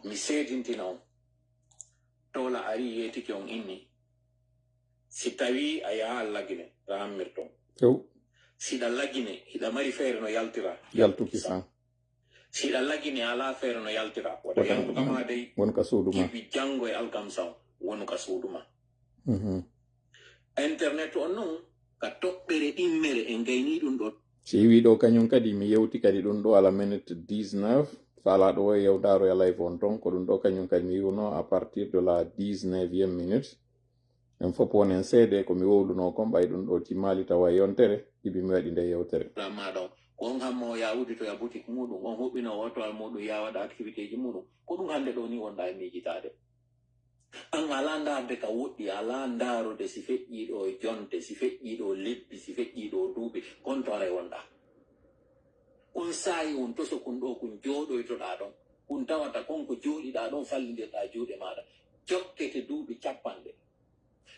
mi seedintina on tola ari yetiki on inni si tawi a yaha lagine rahammirton siɗa lagine hiɗa mari feere no yaltira yaltuki san siɗa lagine ala feere no yaltira wata yaltutama dey wonka suuduma kibi jango e alkamsan wonuka suuduma internet on non ka toɓɓere ɗimmere en gayni ɗum ɗon si wi ɗo kañum kadi mi yewti kadi ɗum ɗo ala minute 19 fala ɗo e yewtaro e live on ton ko ɗum ɗo kañum kadi mi wiwno à partir de la 19e minute en fof wonen seede ko mi wowluno kon ɓay ɗum ɗo timmali tawa yontere ibi mi waɗi nde yewtere maɗon on hammo ya uddito ya boutique muɗum on huɓɓino wotoal muɗum ya waɗa activité ji muɗum ko ɗum hande ɗo ni wonɗa e mijitade an ala ndarde ka woɗɗi ala ndarude si feƴƴiɗo e jonte si feƴƴiɗo lebbi si feƴƴiɗo duuɓi kontore wonɗa on saayi on toso kun ɗo kun jooɗoytoɗa ɗon kun tawata konko jooɗiɗa ɗon fallidirɗa juuɗe maɗa jokkete duuɓi capanɗe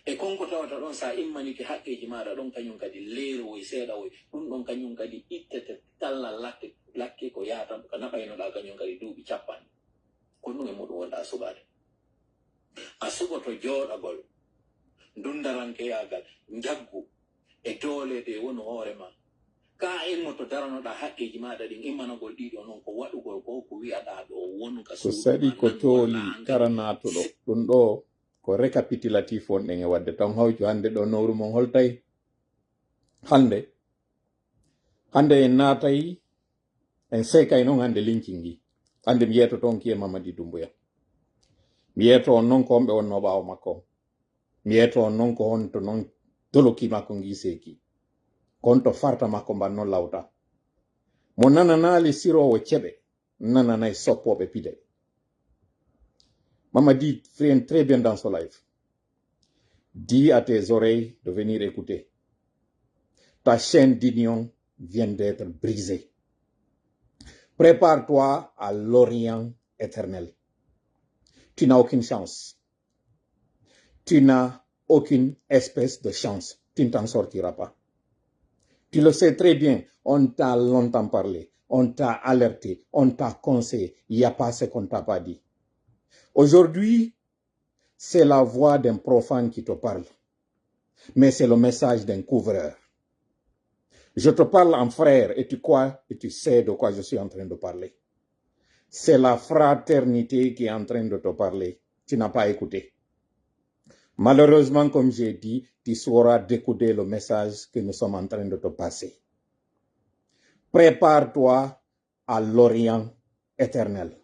e konko tawata ɗon sa immanike haqqeji maɗa ɗon kañum kadi leerowoy seeɗa woy ɗum ɗon kañum kadi ittete talla lakke ko yahata ko naɓaynoɗa kañum kadi duuɓi capanɗe ko ɗum e muɗum wonɗa suɓade a suɓoto jooɗagol ndundarankeyagal jaggu e doolede woni hoorema ka immo to daranoɗa haqqeji maɗa ɗin immanagol ɗiɗo noon ko waɗugol ko wi'aɗa ɗo wonu ka ko saɗi ko tooli karanatuɗo ɗum ɗo ko récapitulatif on ɗen e wadde tan hawju hande ɗo nowru mon holtay hande en naatay en seekay noon hande linkingi hande mi yeeto toon kiye Mamadi Doumbouya mi yeeto on noon ko homɓe wonno ɓaawo makko mi yeeto on noon ko honto noon doloki makko ngi seeki konto farta makko mban noon lawta mo nananaali sirowo ceɓe nananay soppoɓe pide Mamadi fait très bien dans son live. Dis à tes oreilles de venir écouter. Ta chaîne d'union vient d'être brisée. Prépare-toi à l'Orient éternel. Tu n'as aucune chance. Tu n'as aucune espèce de chance. Tu ne t'en sortiras pas. Tu le sais très bien. On t'a longtemps parlé. On t'a alerté. On t'a conseillé. Il n'y a pas ce qu'on t'a pas dit. Aujourd'hui, c'est la voix d'un profane qui te parle. Mais c'est le message d'un couvreur. Je te parle en frère et tu crois et tu sais de quoi je suis en train de parler. C'est la fraternité qui est en train de te parler. Tu n'as pas écouté. Malheureusement, comme j'ai dit, tu sauras décoder le message que nous sommes en train de te passer. Prépare-toi à l'Orient éternel.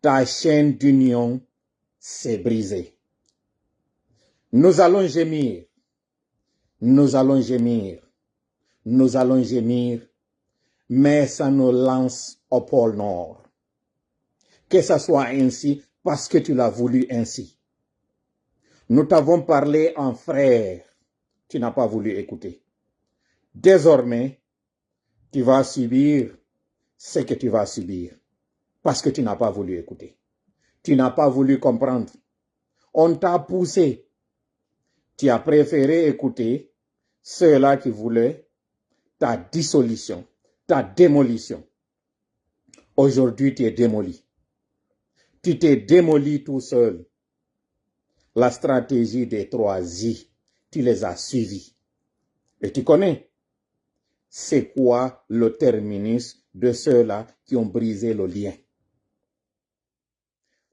Ta chaîne d'union s'est brisée. Nous allons gémir. Nous allons gémir. Nous allons gémir. Mais ça nous lance au pôle Nord. Que ça soit ainsi parce que tu l'as voulu ainsi. Nous t'avons parlé en frère. Tu n'as pas voulu écouter. Désormais, tu vas subir ce que tu vas subir. Parce que tu n'as pas voulu écouter. Tu n'as pas voulu comprendre. On t'a poussé. Tu as préféré écouter ceux-là qui voulaient ta dissolution, ta démolition. Aujourd'hui, tu es démoli. Tu t'es démoli tout seul. La stratégie des 3 I, tu les as suivis. Et tu connais, c'est quoi le terminus de ceux-là qui ont brisé le lien.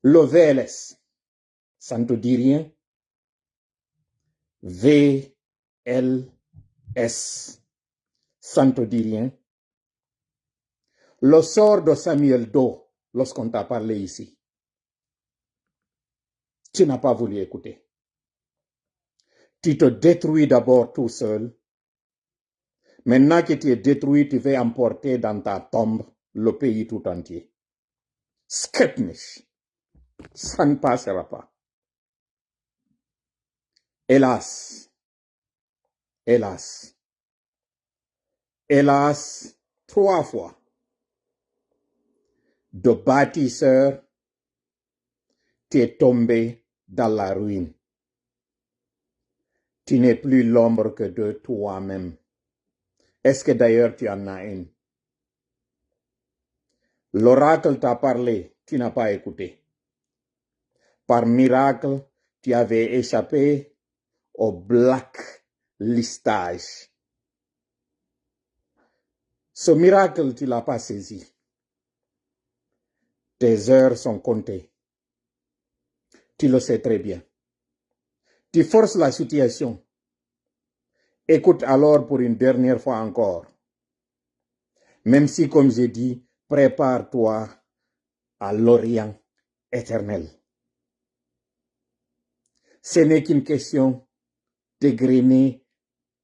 Le VLS, ça ne te dit rien? VLS, ça ne te dit rien? Le sort de Samuel Doe, lorsqu'on t'a parlé ici, tu n'as pas voulu écouter. Tu te détruis d'abord tout seul. Maintenant que tu es détruit, tu vas emporter dans ta tombe le pays tout entier. Skepnish, ça ne passera pas. Hélas, hélas, hélas, 3 fois. De bâtisseur, tu es tombé dans la ruine. Tu n'es plus l'ombre que de toi-même. Est-ce que d'ailleurs tu en as une? L'oracle t'a parlé. tu n'as pas écouté. Par miracle, tu avais échappé au blacklistage. Ce miracle, tu ne l'as pas saisi. Tes heures sont comptées. Tu le sais très bien. Tu forces la situation. Écoute alors pour une dernière fois encore. Même si, comme j'ai dit, prépare-toi à l'Orient éternel. Ce n'est qu'une question de grainer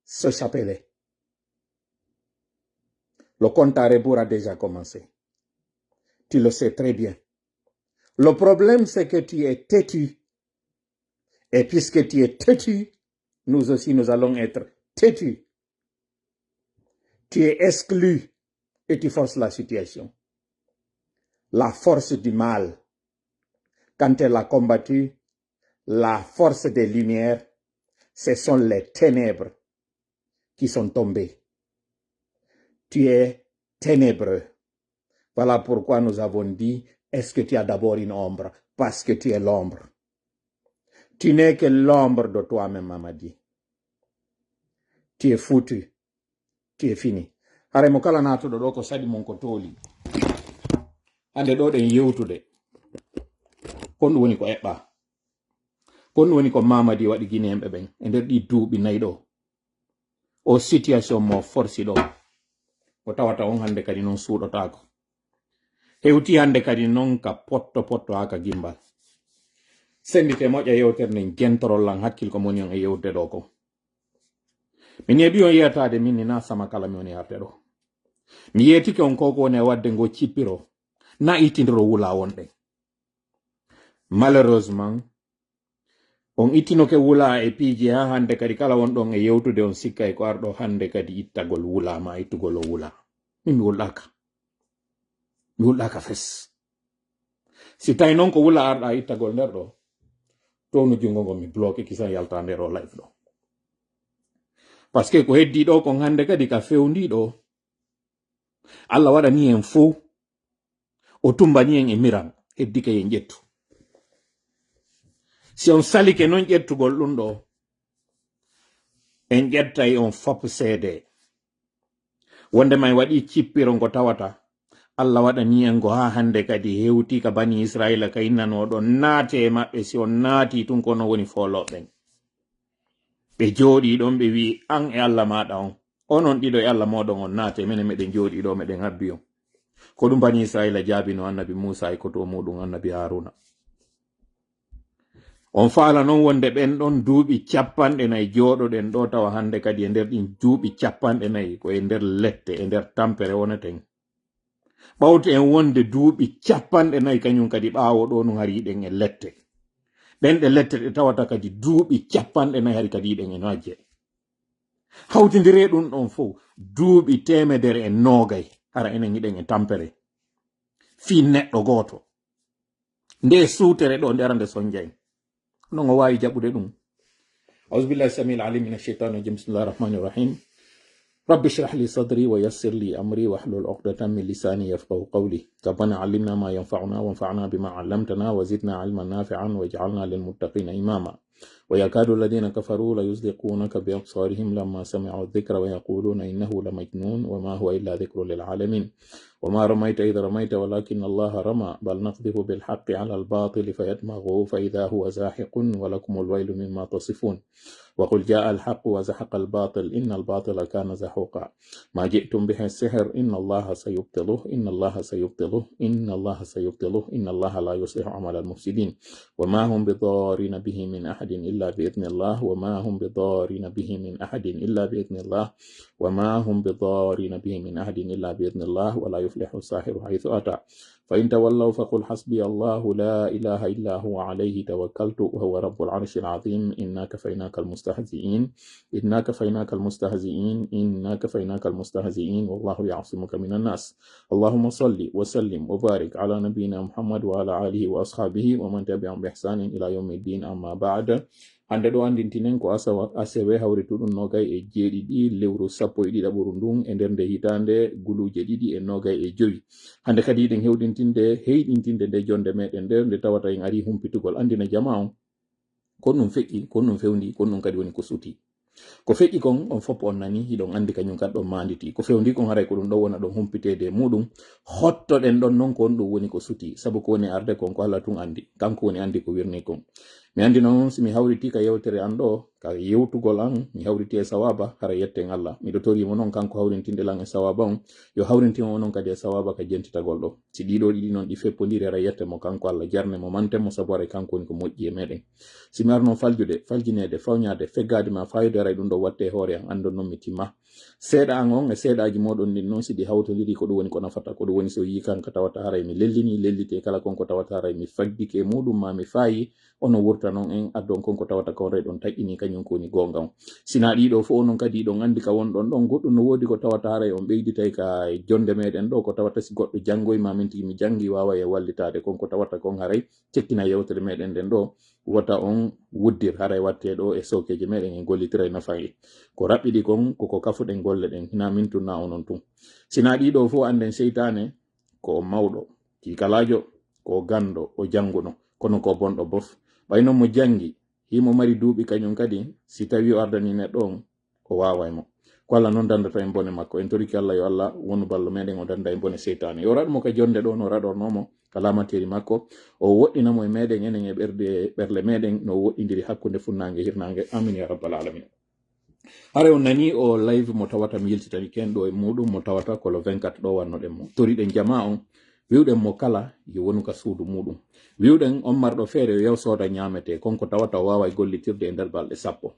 ce chapelet. Le compte à rebours a déjà commencé. Tu le sais très bien. Le problème, c'est que tu es têtu. Et puisque tu es têtu, nous aussi, nous allons être têtus. Tu es exclu et tu forces la situation. La force du mal, quand elle a combattu, la force des lumières, ce sont les ténèbres qui sont tombées. Tu es ténébreux. Voilà pourquoi nous avons dit, est-ce que tu as d'abord une ombre? Parce que tu es l'ombre. Tu n'es que l'ombre de toi-même, Mamadi. Tu es foutu. Tu es fini. Hare mo kala natuɗo ɗo ko sadi mon ko tooli. Hande ɗo ɗen yewtude. Kon woni ko eɓɓa. Kon woni ko Mamadi waɗi Guinéen ɓen e nder ɗi duuɓi nayi ɗo. O situation mo forci ɗo. Ko tawata on hande kadi non suuɗotako. Hewti hande kadi non ka potto haka gimbal. Sendite moƴƴa yewtere nden gentorol lan hakkil ko moni on e yewde ɗo ko. Min yeɓi on yiyatade min ni na sama kala mi woni arde ɗo. Mi yetike on koko woni wadde ngo cippiro na ittindiro wula wonɗen. Malheureusement on ittinoke wula e piiji ha hande kadi kala wonɗon e yewtude on sikka e ko arɗo hande kadi ittagol wula ma ittugol o wula. Min mi wulɗaka. Mi wulɗaka fes. Si tawi noon ko wula arɗa ittagol nder ɗo, towno jungo ngo mi bloqué kisan yalta nder o live ɗo. Par ce que ko heddi ɗo kon hande kadi ka fewndi ɗo, Allah waɗani en fo o tumbani en e miran heddike yen ƴettu. Si on salike non ƴettugol ɗum ɗo, en ƴettay on fop seede. Wonde may waɗi cippiro ngo tawata Allah waɗani en go ha hande kadi hewti ka bani Israila ka innanoɗo naate maɓɓe si on naati tun kono woni foloɓen. Ɓe jooɗi ɗon ɓe wi an e Allah maɗa on. Onon ɗiɗo e Allah moɗon on naate mene meɗen jooɗi ɗo meɗen habbi on. Ko ɗum bani Israila jaabino annabi Musa e koto muɗum annabi Haruna. On faala non wonde ɓen ɗon duuɓi capanɗe nayi jooɗoɗen ɗo tawa hande kadi e nder ɗin duuɓi capanɗe nayi ko e nder lette e nder tampere wonaten. Ɓawte en wonde duuɓi capanɗe nayi kañum kadi ɓaawo ɗo no hariɗen e lette. Ɗen ɗe lette ɗe tawata kadi duuɓi capanɗe nayi hari kadi yiɗen e majje. Hawtindire ɗum ɗon fof duuɓi temedere e noogay hara enen yiɗen e tampere. Fi neɗɗo gooto. Nde suutere ɗo nde arande sonjay. Non o wawi jaɓude ɗum. Auzubillahi samil alim min ash-shaytani rajim. Bismillahir rahmanir rahim. رب اشرح لي صدري ويسر لي أمري واحلل عقدة من لساني يفقهوا قولي ربنا علمنا ما ينفعنا وانفعنا بما علمتنا وزدنا علما نافعا واجعلنا للمتقين إماما ويكاد الذين كفروا ليزلقونك بأبصارهم لما سمعوا الذكر ويقولون إنه لمجنون وما هو إلا ذكر للعالمين وما رميت إذ رميت ولكن الله رمى بل نقذف بالحق على الباطل فيدمغه فإذا هو زاحق ولكم الويل مما تصفون وقل جاء الحق وزحق الباطل إن الباطل كان زحوقا ما جئتم به السحر إن الله سيبطله إن الله سيبطله إن الله سيبطله إن الله لا يصلح عمل المفسدين وما هم بضارين به من أحد إلا بإذن الله وما هم بضارين به من أحد إلا بإذن الله وما هم بضارين به من أحد إلا بإذن الله ولا يفلح الساحر حيث أتى فإن تولوا فقل حسبي الله لا إله إلا هو عليه توكلت وهو رب العرش العظيم إنا كفيناك المستهزئين إنا كفيناك المستهزئين إنا كفيناك المستهزئين والله يعصمك من الناس اللهم صل وسلم وبارك على نبينا محمد وعلى آله وأصحابه ومن تبعهم بإحسان إلى يوم الدين أما بعد hande ɗo andintinen ko asewe hawrituɗum nogay e jeeɗiɗi lewru sappo e ɗiɗaɓuru ndun e nder nde hitande guluje ɗiɗi e nogay e joyi hande kadi yiɗen heyɗintinde nde jonde meɗen nde tawata en ari humpitugol andina jama on kon ɗum feƴƴi kon ɗum fewndi kon ɗum kadi woni ko suti ko feƴƴi kon on fof on nani hiɗon andi kañum kadi ɗon manditi ko fewndi kon haray ko ɗum ɗo wona ɗon humpitede muɗum hottoɗen ɗon noon ko on ɗum woni ko suti saabu ko woni arde kon ko Allah tun andi kanko woni andi ko wirni kon mi andi noon somi hawriti ka yewtere an ɗo ka yewtugol an mi hawriti e sawaba hara yetten Allah miɗo torimo noon kanko hawrintinde lan e sawaba on yo hawrintimo noon kadi e sawaba ka jentitagol ɗo si ɗiɗo ɗiɗi noon ɗi feppodiri hara yette mo kanko Allah jarne mo mantemo sabu haray kanko woni ko moƴƴi e meɗen simi arno faljinede fawnade feggade ma fayude haray ɗum ɗo watte hoore an andon noon mi timma seeɗa an on e seeɗaji moɗon ɗin noon siɗi hawtodiri ko ɗum woni ko nafata ko ɗum woni so yi kanka tawata haray mi lellite kala konko tawata haray mi faggike muɗum ma mi fayi ono wurta noon en addon konko tawata kon rey ɗon taƴƴini kañum koni gonga on sina ɗiɗo fo onon kadi ɗon andi ka wonɗon ɗon goɗɗum no woodi ko tawata haray on ɓeyditay ka jonde meɗen ɗo ko tawata si goɗɗo janngoyma min tigi mi jangi wawa e wallitade konko tawata kon haray cekkina yewtere meɗen nden ɗo wota on wuddir haray watte ɗo e sowkeje meɗen en gollitira e nafayi ko raɓɓiɗi kon koko kafuɗen golle ɗen hina min tunna onon tun sina ɗiɗo fo anden seytane ko o mawɗo kikalajo ko gando o janguno kono ko bonɗo bof ɓayno mo jangi himo mari duuɓi kañum kadi si tawi o ardani neɗɗo on o wawaymo ko Allah noon dandata en bone makko en toriki Allah yo Allah wonu ballo meɗen o danda e bone seytane yo raɗmo ka jonde ɗo no raɗornomo ka lamateri makko o woɗɗinamo e meɗen enen e ɓerle meɗen no woɗɗidiri hakkude funnangue hirnangue amin ya rabbal alamin hare on nani o live mo tawata mi yiltitani ken ɗo e muɗum mo tawata ko le 24 ɗo wannoɗen mo toriɗen jama on wiwɗen mo kala yo wonu ka suudu muɗum wiwɗen on marɗo feere yo yaw sooda ñamete konko tawata o wawa gollitirde e nder balɗe sappo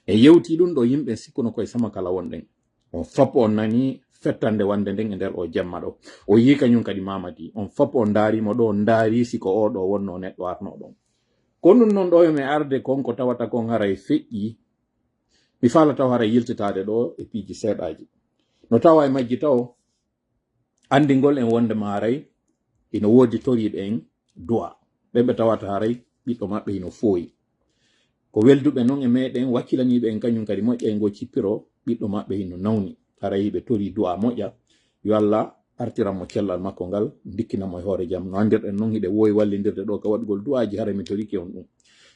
e yewti ɗum ɗo yimɓe sikkuno koye sama kala wonɗen on foppo on nani fettande wande nden e nder o jemma ɗo o yi kañum kadi mamadi on foppo on daarimo ɗo on daari siko oɗo wonno neɗɗo arnoɗon ko ɗum noon ɗo yomi arde konko tawata kon haray feƴƴi mi faala taw haray yiltitade ɗo e piiji seeɗaji no tawa e majji taw andingol en wonde ma haray ino woodi toriɓe en du'a ɓeɓe tawata haray ɓiɗɗo maɓɓe ino fooyi ko welduɓe noon e meɗen wakkilaniɓe en kañum kadi moƴƴa e ngo cippiro ɓiɗɗo maɓɓe ino nawni haray ɓe tori du'a moƴƴa yo Allah artiranmo cellal makko ngal dikkinamo e hoore jaam no andirɗen noon hiɗe wowi wallidirde ɗo ka waɗgol du'aji haray mi toriki on ɗum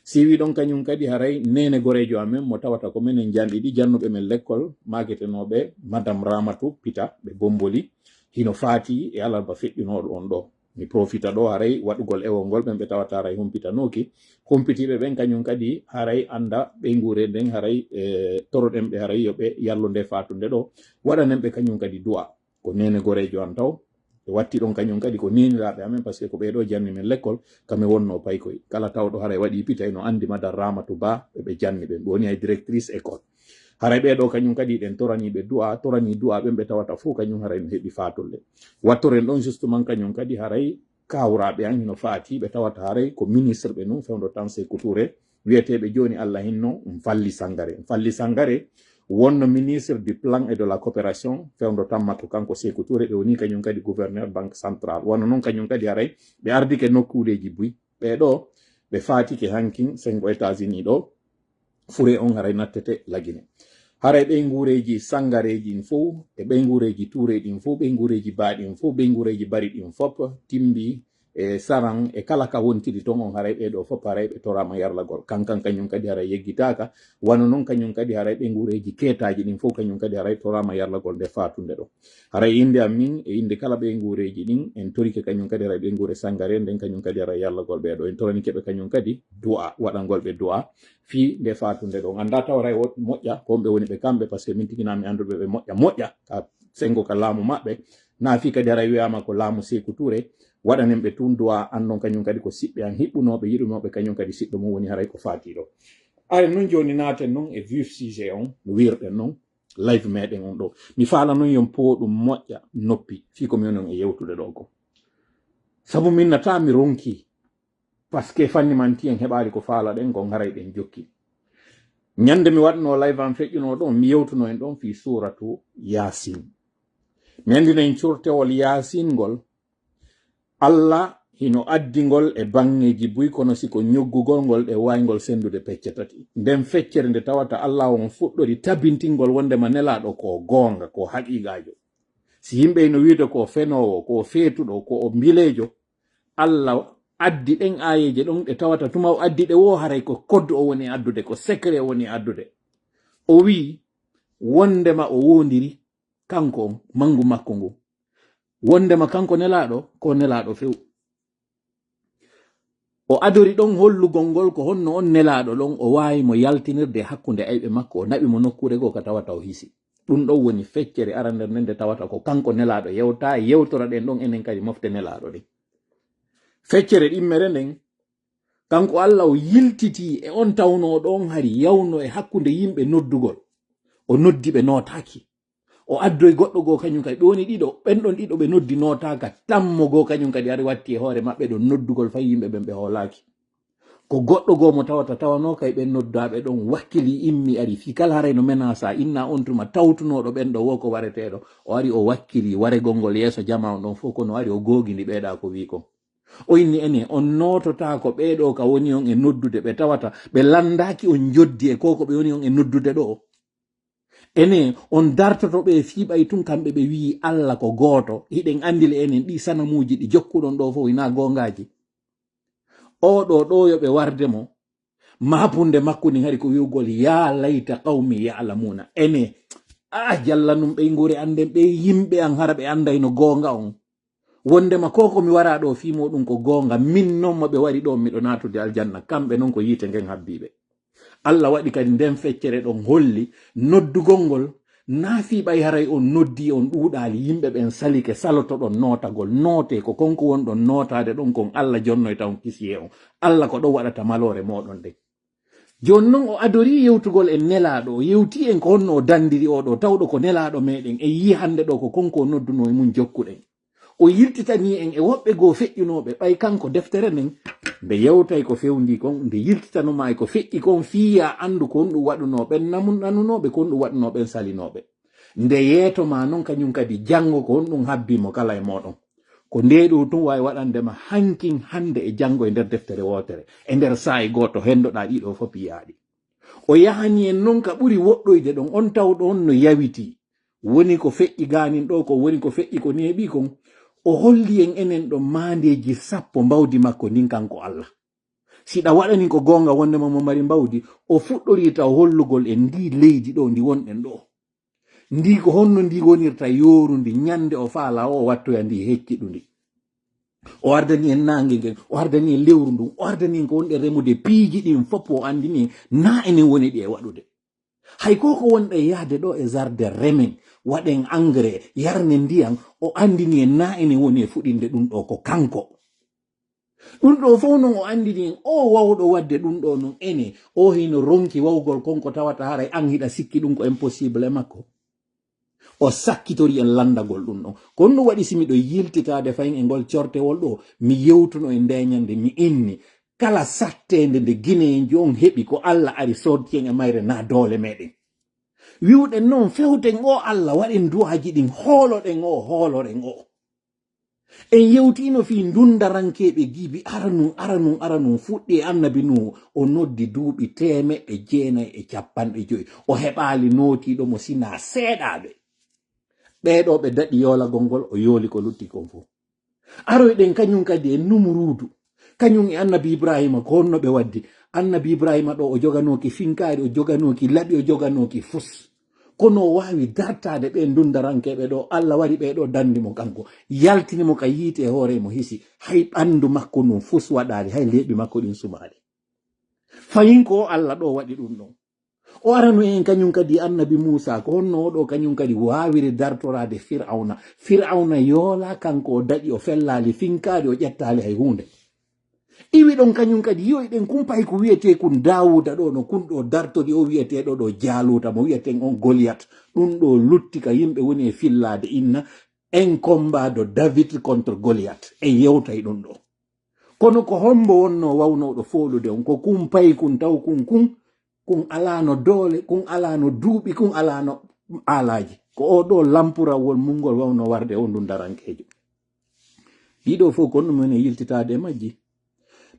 siwi ɗon kañum kadi haray nene gorejo amen mo tawata ko minen janɗiɗi jannuɓe men l'école maketenoɓe madame Ramatou Pita ɓe Bomboli hino faati e alarba feƴƴunoɗo on ɗo mi profita ɗo haray waɗugol ewol ngol ɓen ɓe tawata haray humpitanoki humpitiɓe ɓen kañum kadi haray anda ɓe ngure nden haray toroɗen ɓe haray yoɓe yallude fatunde ɗo waɗanen ɓe kañum kadi du'a ko nene gorejo an taw ɓe watti ɗon kañum kadi ko neniraɓe amen par ce que ko ɓeɗo janni men l'école kame wonno paykoy kala tawɗo haray waɗi pita no andi madame Ramatou Ba ɓeɓe janni ɓe woni ay directrice école haray ɓeɗo kañum kadi ɗen toraniɓe du'a torani du'a ɓen ɓe tawata fo kañum haray no heɓi fatulle wattoren ɗon justement kañum kadi haray kawraɓe an hino faati ɓe tawata haray ko ministre ɓe num fewdo tan Sékou Touré wiyeteɓe joni Allah hinno Falli Sangare wonno ministre du plan et de la coopération fewdo tan makko kanko Sékou Touré ɓe woni kañum kadi gouverneur banque centrale wonno noon kañum kadi haray ɓe ardike nokkudeji buy ɓeɗo ɓe faatike hankin sengo États-Unis ɗo fure on haray nattete lagine haray ɓey ngureji sangareji ɗin fof e ɓey ngureji Touré ɗin fof ɓey ngureji baaɗin fof ɓey ngureji bari ɗin fof timbi e saran e kala ka wontiri ton on haray ɓeɗo fof haray ɓe torama yarlagol kankan kañum kadi haray yeggitaka wano noon kañum kadi haray ɓe ngureji keetaji ɗin fof kañum kadi haray torama yarlagol nde fatunde ɗo haray inde am min e inde kala ɓe ngureji ɗin en torike kañum kadi haray ɓe ngure sangare nden kañum kadi haray yarlagol ɓeɗo en toranikeɓe kañum kadi du'a waɗangol ɓe du'a fi nde fatunde ɗo anda taw haray moƴƴa ko ɓe woni ɓe kamɓe par ce que min tiginami anduɓe ɓe moƴƴa ka sengo ka laamu maɓɓe na fi kadi haray wiyama ko laamu Sékou Touré waɗanen ɓe tun du'a andon kañum kadi ko siɓɓe an hiɓɓunoɓe yiɗunoɓe kañum kadi siɓɓe mum woni haray ko faatiɗo are noon joni naaten noon e vif sujet on no wirɗen noon live meɗen on ɗo mi faala noon yon po ɗum moƴƴa noppi fi komi woni on e yewtude ɗo ko sabu min nata mi ronki par ce que fanni manti en heɓali ko faala ɗen kon haray ɗen jokki ñande mi waɗno live an feƴƴuno ɗon mi yewtuno en ɗon fi suratu Yasin mi andina en curtewol Yasin ngol Allah hino addingol e bangeji buy kono siko ñoggugol ngol e waygol sendude pecce tati nden feccere nde tawata Allah on fuɗɗori tabintingol wondema nelaɗo ko gonga ko haqiqajo si yimɓe no wiide ko fenowo ko feetuɗo ko o mbilejo Allah addi ɗen ayeje ɗon ɗe tawata tuma o addi ɗe wo haray ko koddu o woni addude ko secret o woni addude o wi wondema o wondiri kanko mangu makko ngu wondema kanko nelaɗo ko nelaɗo few o adori ɗon hollugol ngol ko honno on nelaɗo ɗon o wawi mo yaltinirde hakkunde ayɓe makko o naɓi mo nokkure go ka tawata o hisi ɗum ɗon woni feccere arander nde tawata ko kanko nelaɗo yewta yewtora ɗen ɗon enen kadi mofte nelaɗo ɗen feccere ɗimmere nden kanko Allah o yiltiti e on tawno ɗon hari yawno e hakkunde yimɓe noddugol o noddi ɓe notaki o addoy goɗɗo go kañum kadi ɗoni ɗiɗo ɓenɗon ɗiɗo ɓe noddi notaka tammo go kañum kadi ari watti e hoore maɓɓe ɗon noddugol fay yimɓe ɓen ɓe hoolaki ko goɗɗo go mo tawata tawano kay ɓen noddaɓe ɗon wakkili immi ari fi kala haray no menasa inna on tuma tawtunoɗo ɓen ɗo wo ko wareteɗo o ari o wakkili waregol ngol yeeso jama on ɗon fof kono ari o gogindi ɓeeɗa ko wi ko o inni ene on notota ko ɓeeɗo ka woni on e noddude ɓe tawata ɓe landaki on joddi e koko ɓe woni on e noddude ɗo ene on dartoto ɓe fiiɓay tun kamɓe ɓe wi Allah ko gooto hiɗen andile enen ɗi sanamuji ɗi jokkuɗon ɗo fof ina gongaji oɗo ɗo yoɓe warde mo mapunde makko ni hari ko wiwgol ya layta qawmi ya'lamuna ene jallanum ɓe ngure anden ɓe yimɓe an hara ɓe anday no gonga on wondema koko mi wara ɗo fimo ɗum ko gonga min noon maɓe wari ɗo miɗo natude aljanna kamɓe noon ko yiite ngen habbiɓe Allah waɗi kadi nden feccere ɗon holli noddugol ngol naafiɓay haray on noddi on ɗuuɗali yimɓe ɓen salike saloto ɗon notagol noote ko konko won ɗon notade ɗon kon Allah jonnoy taw kisiye on Allah ko ɗon waɗata malore moɗon nde joni noon o adori yewtugol en nelaɗo o yewti en ko honno o dandiri oɗo tawɗo ko nelaɗo meɗen e yi hande ɗo ko konko nodduno e mum jokkuɗen o yiltitani en e woɓɓe goo feƴƴunoɓe ɓay kanko deftere nden nde yewtay ko fewndi kon nde yiltitanoma e ko feƴƴi kon fiya andu ko on ɗum waɗunoɓen nanunoɓe ko on ɗum waɗunoɓen salinoɓe nde yeetoma noon kañum kadi janngo ko on ɗum habbimo kala e moɗon ko ndeɗo tun wawi waɗandema hankin hande e janngo e nder deftere wotere e nder saa'i goto hendoɗa ɗiɗo fof piyaɗi o yahani en noon ka ɓuri woɗɗoyde ɗon on tawɗo on no yawiti woni ko feƴƴi ganin ɗo ko woni ko feƴƴi ko neeɓi kon o holli en enen ɗo mandeji 10 mbawdi makko ndin kanko Allah siɗa waɗani ko gonga wondema mo mari mbawdi o fuɗɗori taw hollugol e ndi leydi ɗo ndi wonɗen ɗo ndi ko honno ndi wonirta yorundi ñande o faala o wattoya ndi hecciɗundi o ardani en nangue ngen o ardani en lewru ndun o ardani en ko wonɗe remude piiji ɗin fof o andini na enen woni ɗi e waɗude hay koko wonɗe yaade ɗo e jardin remen waɗen engrais yarne ndiyam o andini en na enen woni e fuɗinde ɗum ɗo ko kanko ɗum ɗo fof noon o andini en o wawɗo wadde ɗum ɗo noon ene o hino ronki wawgol konko tawata haray an hiɗa sikki ɗum ko impossible e makko o sakkitori en landagol ɗum ɗon ko ɗum waɗi simiɗo yiltitade fayin e ngol cortewol ɗo mi yewtuno e ndeñande mi inni kala sattede nde guineji on heɓi ko Allah ari soddien e mayre na doole meɗen wiwɗen noon fewten o Allah waɗen duwaji ɗin hooloɗen hooloren o en yewtino fi dundarankeɓe giibi aranum fuɗɗi e annabi nuhu o noddi duuɓi 950 o heɓali notiɗo mo sina seeɗaɓe ɓeɗo ɓe daɗi yolagol ngol o yooli ko lutti kon fof aroyɗen kañum kadi e numurudu kañum e annabi ibrahima ko honno ɓe waddi annabi ibrahima ɗo o joganoki finkari o joganoki laɓi o joganoki fus kono o wawi dartade ɓe dundarankeɓe ɗo Allah waɗi ɓeɗo dandimo kanko yaltinimo ka yiite e hoore mo hisi hay ɓandu makko num fus waɗali hay leeɓi makko ɗin sumaɗe fayin ko Allah ɗo waɗi ɗum ɗon o arano en kañum kadi annabi Musa ko honno oɗo kañum kadi wawiri dartorade fir'auna yoola kanko o daɗi o fellali finkari o ƴettali hay hunde iwi ɗon kañum kadi yoyɗen kumpay ko wiyete kun Dawuda ɗo no kun ɗo dartori o wiyeteɗo ɗo Jaluta mo wiyeten on Goliath ɗum ɗo lutti ka yimɓe woni e fillade inna en combat de David contre Goliath en yewtay ɗum ɗo kono ko hombo wonno wawnoɗo folude on ko kumpay kun taw kun alano doole kun alano duuɓi kun alano alaji ko o ɗo lampurawol mungol wawno warde o ndun darankejo ɗiɗo fof kon ɗum ene yiltitade majji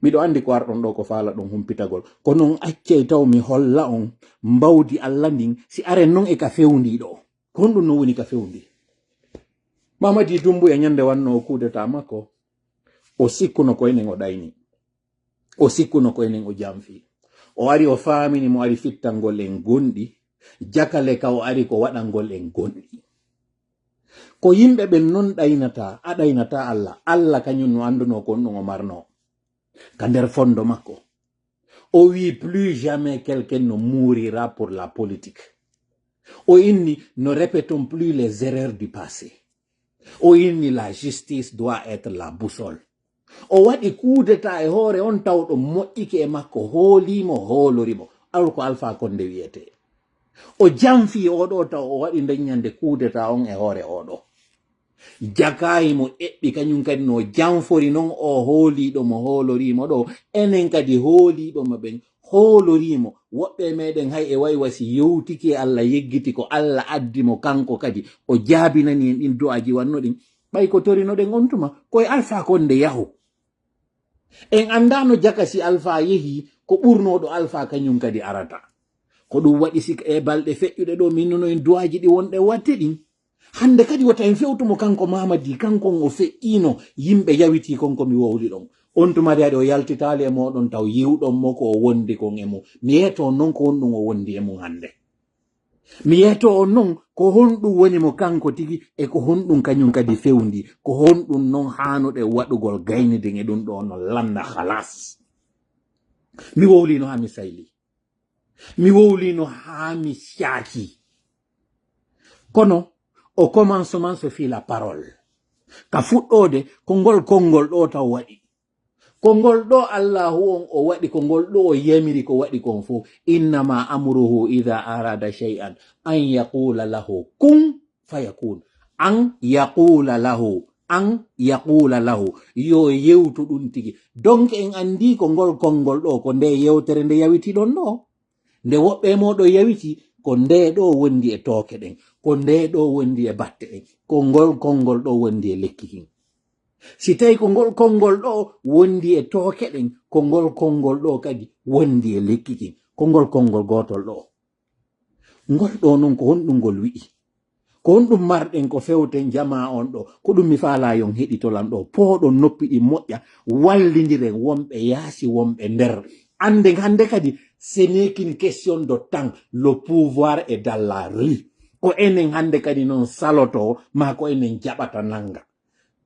miɗo andi ko arɗon ɗo ko faala ɗum humpitagol ko non accey taw mi holla on mbawdi Allah ndin si aren non e ka fewndi ɗo ko honɗum no woni ka fewndi Mamadi Doumbouya ñande wanno o kudeta makko o sikkuno koynen o ɗayni o sikkuno koynen o jamfi o ari o faamini mo ari fittangol en gonɗi jakale ka o ari ko waɗangol en gonɗi ko yimɓe ɓen non ɗaynata a ɗaynata Allah kañum no anduno kon ɗum o marno ka nder fondo makko o wi plus jamais quelqu'un ne mourira pour la politique o inni ne répétons plus les erreurs du passé o inni la justice doit être la boussole o waɗi kudeta e hoore on tawɗo moƴƴike e makko hoolimo hoolorimo alko Alpha Condé wiyete o jamfi oɗo taw o waɗi ndeññande kudeta on e hoore oɗo jakayi mo eɓɓi kañum kadi no jamfori non o hooliɗo mo hoolorimo ɗo enen kadi hooliɗo mo ɓen hoolorimo woɓɓe meɗen hay e waywasi yewtiki Allah yeggiti ko Allah addi mo kanko kadi o jaabinani en ɗin du'aji wannoɗin ɓay ko torinoɗen on tuma koye Alpha Condé yahu en andano jakasi Alpha yehi ko ɓurnoɗo Alpha kañum kadi arata ko ɗum waɗi sik e balɗe feƴƴuɗe ɗo min nono en du'aji ɗi wonɗe watte ɗin hande kadi wata en fewtumo kanko Mamadi kankon o feƴƴino yimɓe yawiti konko mi wowli ɗon on tumari ade o yaltitali e moɗon taw yiwɗon mo ko o wondi kon e mum mi yeto non ko honɗum o wondi e mum hande mi yeto on non ko honɗum woni mo kanko tigi e ko honɗum kañum kadi fewndi ko honɗum non hanuɗe waɗugol gayniden e ɗum ɗo no landa halas mi wowlino ha mi sayli mi wowlino ha mi caaki kono au commencement se fit la parole ka fuɗɗode ko ngol konngol ɗo taw waɗi ko ngol ɗo Allahu on o waɗi ko ngol ɗo o yamiri ko waɗi kon fof innama amruhu ida arada shay'an an yaqula lahu kun fayakun an yaqula lahu yo yewtu ɗum tigi donc en andi ko ngol konngol ɗo ko nde yewtere nde yawiti ɗon ɗo nde woɓɓe moɗo yawiti ko nde ɗo wondi e tooke ɗen ko nde ɗo wondi e batte ɗen ko ngol konngol ɗo wondi e lekki kin si tawi ko ngol konngol ɗo wondi e tooke ɗen ko ngol konngol ɗo kadi wondi e lekki kin ko ngol konngol gotol ɗo ngol ɗo noon ko honɗum ngol wi'i ko honɗum marɗen ko fewten jama on ɗo ko ɗum mi faala yon heɗitolan ɗo pooɗon noppi ɗi moƴƴa wallidiren wonɓe yaasi wonɓe nder anden hande kadi ce n'est qu'une question de temps le pouvoir est dans la rue ko enen hande kadi noon saloto ma ko enen jaɓata nanga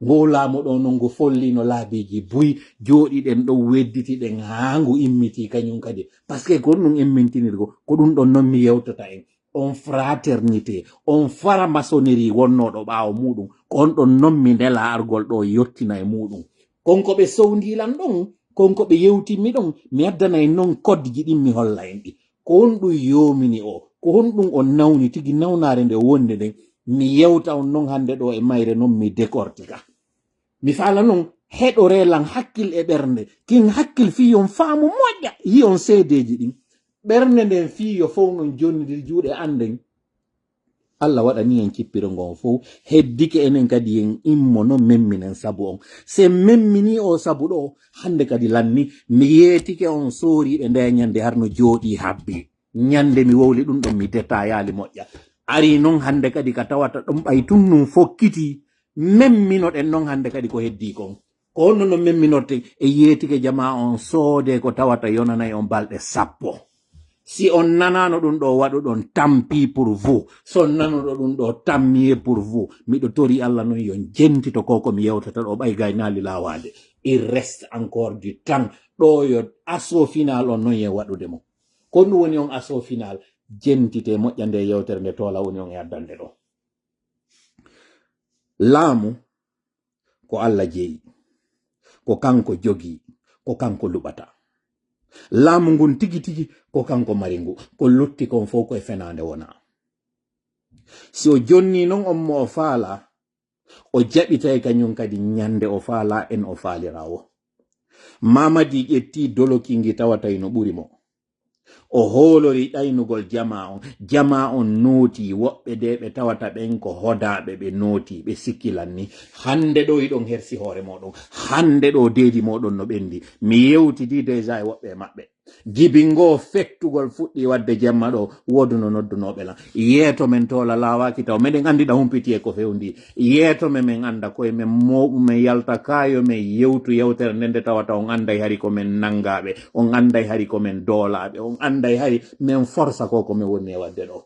ngo laamu ɗo noon ngo follino laabiji buy jooɗiɗen ɗo wedditiɗen haa ngu immiti kañum kadi par ce que ko ɗum emmintinirgo ko ɗum ɗon noon mi yewtata en on fraternité on faramaçonnerie wonnoɗo ɓaawo muɗum ko on ɗon noon mi ndela argol ɗo yettina e muɗum konko ɓe sowndilan ɗon konko ɓe yewtinmi ɗon mi addana en noon kodji ɗin mi holla en ɗi ko honɗum yomini o ko honɗum on nawni tigi nawnare nde wonde nden mi yewta on noon hande ɗo e mayre noon mi décortika mi faala noon heɗo relan hakkil e ɓernde kin hakkil fiyon faamu moƴƴa yi on seedeji ɗin ɓernde nden fiyo fof non jonnidir juuɗe anden Allah waɗani en cippiro ngon fof heddike enen kadi en immo no memminen sabu on se memmini o sabu ɗo hande kadi lanni mi yeetike on sooriɓe nde ñande harno jooɗi habbi ñande mi wowli ɗum ɗon mi detta yaali moƴƴa ari noon hande kadi ka tawata ɗum ɓay tun num fokkiti memminoɗen noon hande kadi ko heddi kon ko honno no memminorte e yeetike jama on soode ko tawata yonanayi on balɗe 10 si on nanano ɗum ɗo waɗu ɗon tampi pour vous so nanoɗo ɗum ɗo tammiye pour vous miɗo tori Allah noon yon jentito ko mi yewtata ɗo ɓay gaynali lawade il reste encore du temps ɗo yo asso final on noon ye waɗude mo ko ɗum woni on asso final jentite moƴƴa nde yewtere nde tola woni on e addande ɗo laamu ko Allah jeeyi ko kanko jogi ko kanko luɓata laamu ngun tigi tigi ko kanko mari ngu ko lutti kon fof ko e fenande wona si o jonni noon on mo o faala o jaɓitay kañum kadi ñande o faala o faalirawo Mamadi ƴetti dolokingi tawatay no ɓuri mo o hoolori ɗaynugol jama on nooti woɓɓe de ɓe tawata ɓen ko hodaɓe ɓe nooti ɓe sikkilanni hande ɗo iɗon hersi hoore moɗon hande ɗo deedi moɗon no ɓendi mi yewtidi déjà e woɓɓe maɓɓe jibingo fettugol fuɗɗi wadde jemma ɗo wodu no noddunoɓe lan yeeto men tola lawaki taw meɗen andi ɗa humpiti e ko fewndi yeeto men anda koye men min yalta kayo men yewtu yewtere ndende tawata on anday hari ko men nangaɓe on anday hari ko men doolaɓe on anday hari min forsa ko min woni e wadde ɗo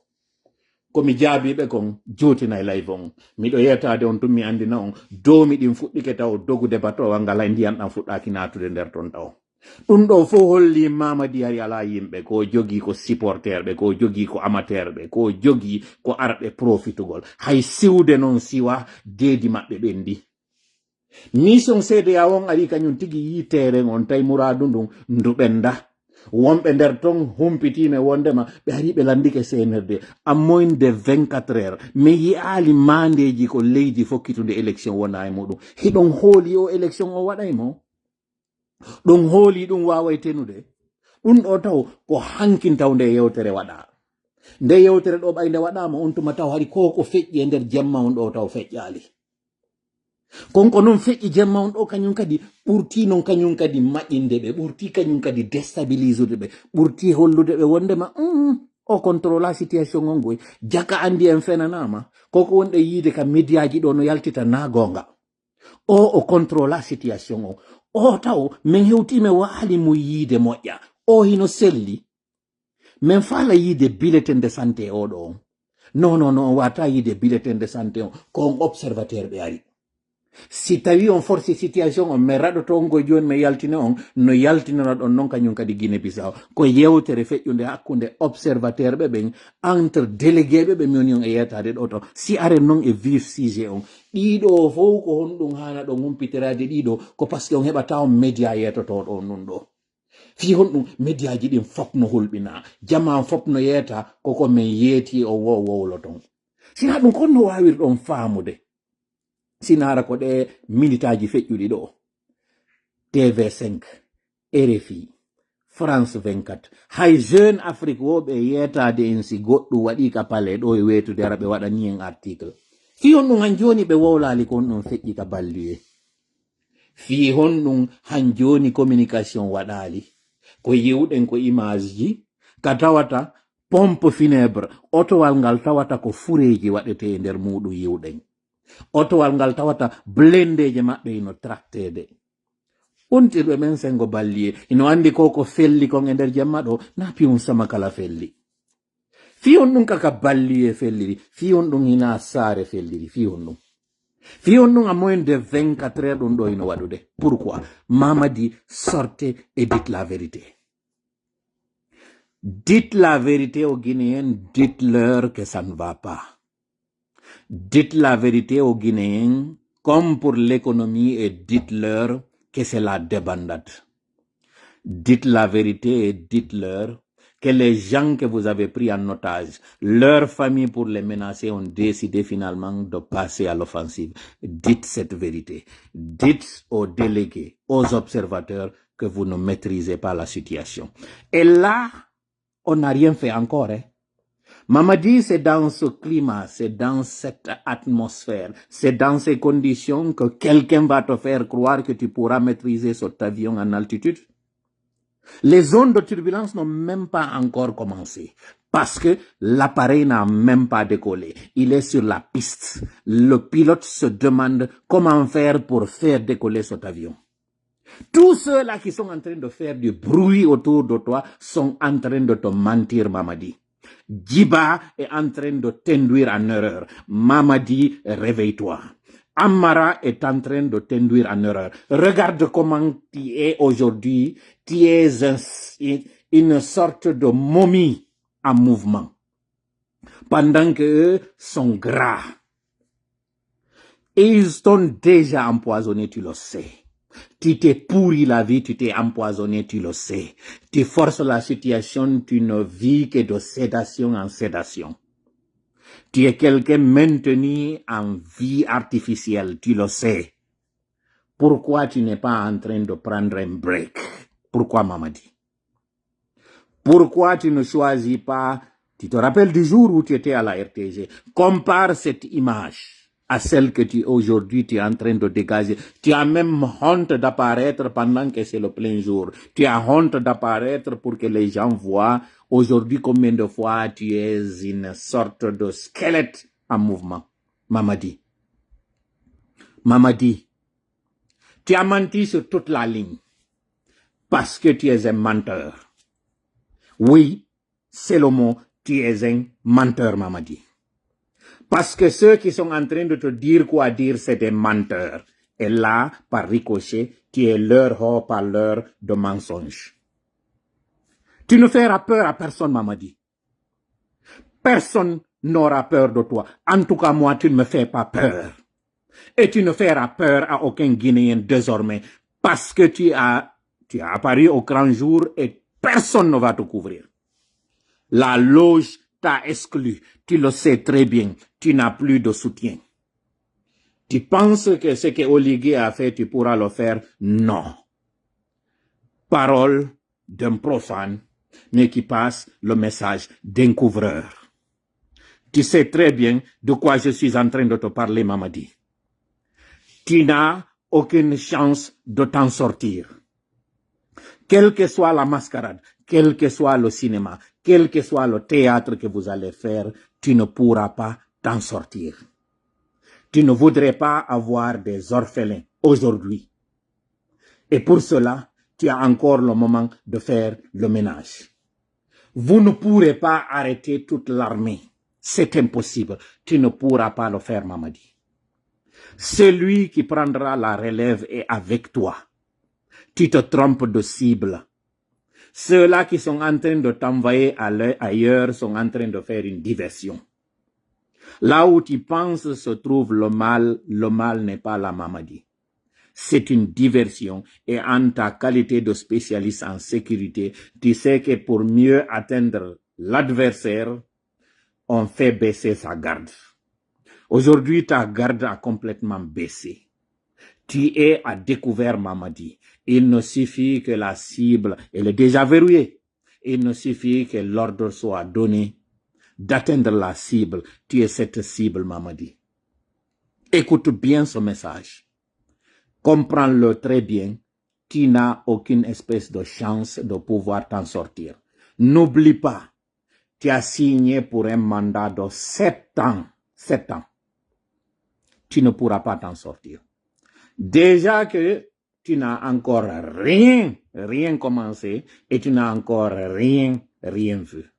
komi jaabiɓe kon jotina e live on miɗo yetade on tummi andina on domi ɗin fuɗɗike taw dogude batowal ngal hay ndiyan ɗan fuɗɗaki natude nder ton taw ɗum ɗo fof holli Mamadi ari ala yimɓe ko jogi ko supporter ɓe ko jogi ko amateur ɓe ko jogi ko arɓe profitugol hay siwde noon siwa deedi maɓɓe ɓendi mission CEDEAO on ari kañum tigi yi terrain on tawi muradu ndun ndu ɓenda wonɓe nder ton humpitime wondema ɓe ari ɓe landike CNRD à moins de 24 heures mi yi'ali mandeji ko leydi fokkitude élection wona e muɗum hiɗon hooli o élection o waɗaymo ɗum hooli ɗum waway tenude ɗum ɗo taw ko hankintaw nde yewtere waɗa nde yewtere ɗo ɓay nde waɗama on tuma taw hari koko feƴƴi e nder jemma on ɗo taw feƴƴali konko noon feƴƴi jemma on ɗo kañum kadi ɓurti noon kañum kadi maƴƴinde ɓe ɓurti kañum kadi déstabilisude ɓe ɓurti hollude ɓe wondema o contrôla situation on goy jaka andi en fenanama koko wonɗe yiide ka médiaji ɗo no yaltita na gonga o contrôla situation on o taw min hewtime waali mo yiide moƴƴa o hino selli min faala yiide bulletin de santé o ɗo on non on wata yiide bulletin de santé on ko on observateur ɓe ari si tawi on force situation on mi raɗoto on go joni mi yaltine on no yaltinora ɗon noon kañum kadi Guinée Bissau ko yewtere feƴƴude hakkunde observateur ɓe ɓen entre délégué ɓe mi woni on e yetade ɗo to si aren noon e vif sujet on ɗiɗo fof ko honɗum hana ɗon humpitirade ɗiɗo ko par ce que on heɓata on média yetotoɗo on nun ɗo fi honɗum médiaji ɗin fop no hulɓina jama fop no yeeta koko min yeeti o wowlo ton sina ɗum kon no wawirɗon faamude sinara ko ɗe minitaji feƴƴuɗi ɗo TV5 RFI France 24 hay jeune Afrique woɓe yetade en si goɗɗum waɗi ka pale ɗo e wetude ara ɓe waɗani en article fi on ɗum han joni ɓe wowlali ko on ɗum feƴƴi ka balluye fi hon ɗum han joni communication waɗali ko yiwɗen ko image ji ka tawata pompe funèbre otowal ngal tawata ko fureji waɗete e nder muɗum yiwɗen otowal ngal tawata blendeje maɓɓe ino tractede ontirɓe men sengo balliye ino andi ko felli kon e nder jemma ɗo na piyon sama kala felli fiyon ɗum kaka balliye felliri fiyon ɗum hina saare felliri fiyon ɗum à moins de 24 heures ɗum ɗo ino waɗude pourquoi Mamadi sortez et dites la vérité. Dites la vérité aux Guinéens, dites-leur que ça ne va pas. Dites la vérité aux Guinéens, comme pour l'économie, et dites-leur que c'est la débandade. Dites la vérité et dites-leur que les gens que vous avez pris en otage, leurs familles pour les menacer, ont décidé finalement de passer à l'offensive. Dites cette vérité. Dites aux délégués, aux observateurs que vous ne maîtrisez pas la situation. Et là, on n'a rien fait encore. Mamadi, c'est dans ce climat, c'est dans cette atmosphère, c'est dans ces conditions que quelqu'un va te faire croire que tu pourras maîtriser cet avion en altitude. Les zones de turbulence n'ont même pas encore commencé parce que l'appareil n'a même pas décollé. Il est sur la piste. Le pilote se demande comment faire pour faire décoller cet avion. Tous ceux-là qui sont en train de faire du bruit autour de toi sont en train de te mentir, Mamadi. Djiba est en train de t'induire en erreur. Mamadi, réveille-toi. Amara est en train de t'induire en erreur. Regarde comment tu es aujourd'hui. Tu es une sorte de momie en mouvement. Pendant qu'eux sont gras. Et ils t'ont déjà empoisonné, tu le sais. Tu t'es pourri la vie, tu t'es empoisonné, tu le sais. Tu forces la situation, tu ne vis que de sédation en sédation. Tu es quelqu'un maintenu en vie artificielle, tu le sais. Pourquoi tu n'es pas en train de prendre un break? Pourquoi, Mamadi? Pourquoi tu ne choisis pas, tu te rappelles du jour où tu étais à la RTG, compare cette image à celle que aujourd'hui tu es en train de dégager. Tu as même honte d'apparaître pendant que c'est le plein jour. Tu as honte d'apparaître pour que les gens voient aujourd'hui combien de fois tu es une sorte de squelette en mouvement. Mamadi. Mamadi, tu as menti sur toute la ligne parce que tu es un menteur. Oui, c'est le mot, tu es un menteur, Mamadi. Parce que ceux qui sont en train de te dire quoi dire, c'est des menteurs. Et là, par ricochet, tu es leur haut-parleur de mensonges. Tu ne feras peur à personne, Mamadi. Personne n'aura peur de toi. En tout cas, moi, tu ne me fais pas peur. Et tu ne feras peur à aucun Guinéen désormais. Parce que tu as apparu au grand jour et personne ne va te couvrir. La loge t'a exclu. Tu le sais très bien. Tu n'as plus de soutien. Tu penses que ce que Oligui a fait, tu pourras le faire? Non. Parole d'un profane, mais qui passe le message d'un couvreur. Tu sais très bien de quoi je suis en train de te parler, Mamadi. Tu n'as aucune chance de t'en sortir. Quelle que soit la mascarade, quel que soit le cinéma, quel que soit le théâtre que vous allez faire, tu ne pourras pas t'en sortir. Tu ne voudrais pas avoir des orphelins aujourd'hui. Et pour cela, tu as encore le moment de faire le ménage. Vous ne pourrez pas arrêter toute l'armée. C'est impossible. Tu ne pourras pas le faire, Mamadi. Celui qui prendra la relève est avec toi. Tu te trompes de cible. Ceux-là qui sont en train de t'envoyer ailleurs sont en train de faire une diversion. Là où tu penses se trouve le mal n'est pas là, Mamadi. C'est une diversion et en ta qualité de spécialiste en sécurité, tu sais que pour mieux atteindre l'adversaire, on fait baisser sa garde. Aujourd'hui, ta garde a complètement baissé. Tu es à découvert, Mamadi. Il ne suffit que la cible, elle est déjà verrouillée. Il ne suffit que l'ordre soit donné d'atteindre la cible. Tu es cette cible, Mamadi. Écoute bien ce message. Comprends-le très bien. Tu n'as aucune espèce de chance de pouvoir t'en sortir. N'oublie pas, tu as signé pour un mandat de 7 ans. 7 ans. Tu ne pourras pas t'en sortir. Déjà que tu n'as encore rien commencé et tu n'as encore rien vu.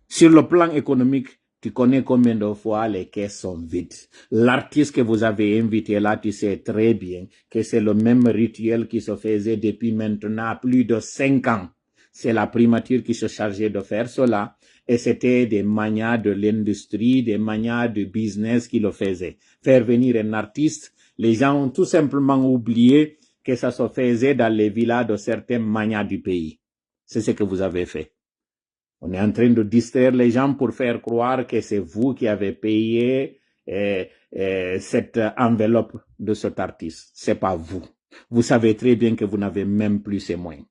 Sur le plan économique, tu connais combien de fois les caisses sont vides. L'artiste que vous avez invité là, tu sais très bien que c'est le même rituel qui se faisait depuis maintenant plus de 5 ans. C'est la primature qui se chargeait de faire cela. Et c'était des manias de l'industrie, des manias de business qui le faisaient. Faire venir un artiste, les gens ont tout simplement oublié que ça se faisait dans les villas de certains manias du pays. C'est ce que vous avez fait. On est en train de distraire les gens pour faire croire que c'est vous qui avez payé cette enveloppe de cet artiste. C'est pas vous. Vous savez très bien que vous n'avez même plus ces moyens.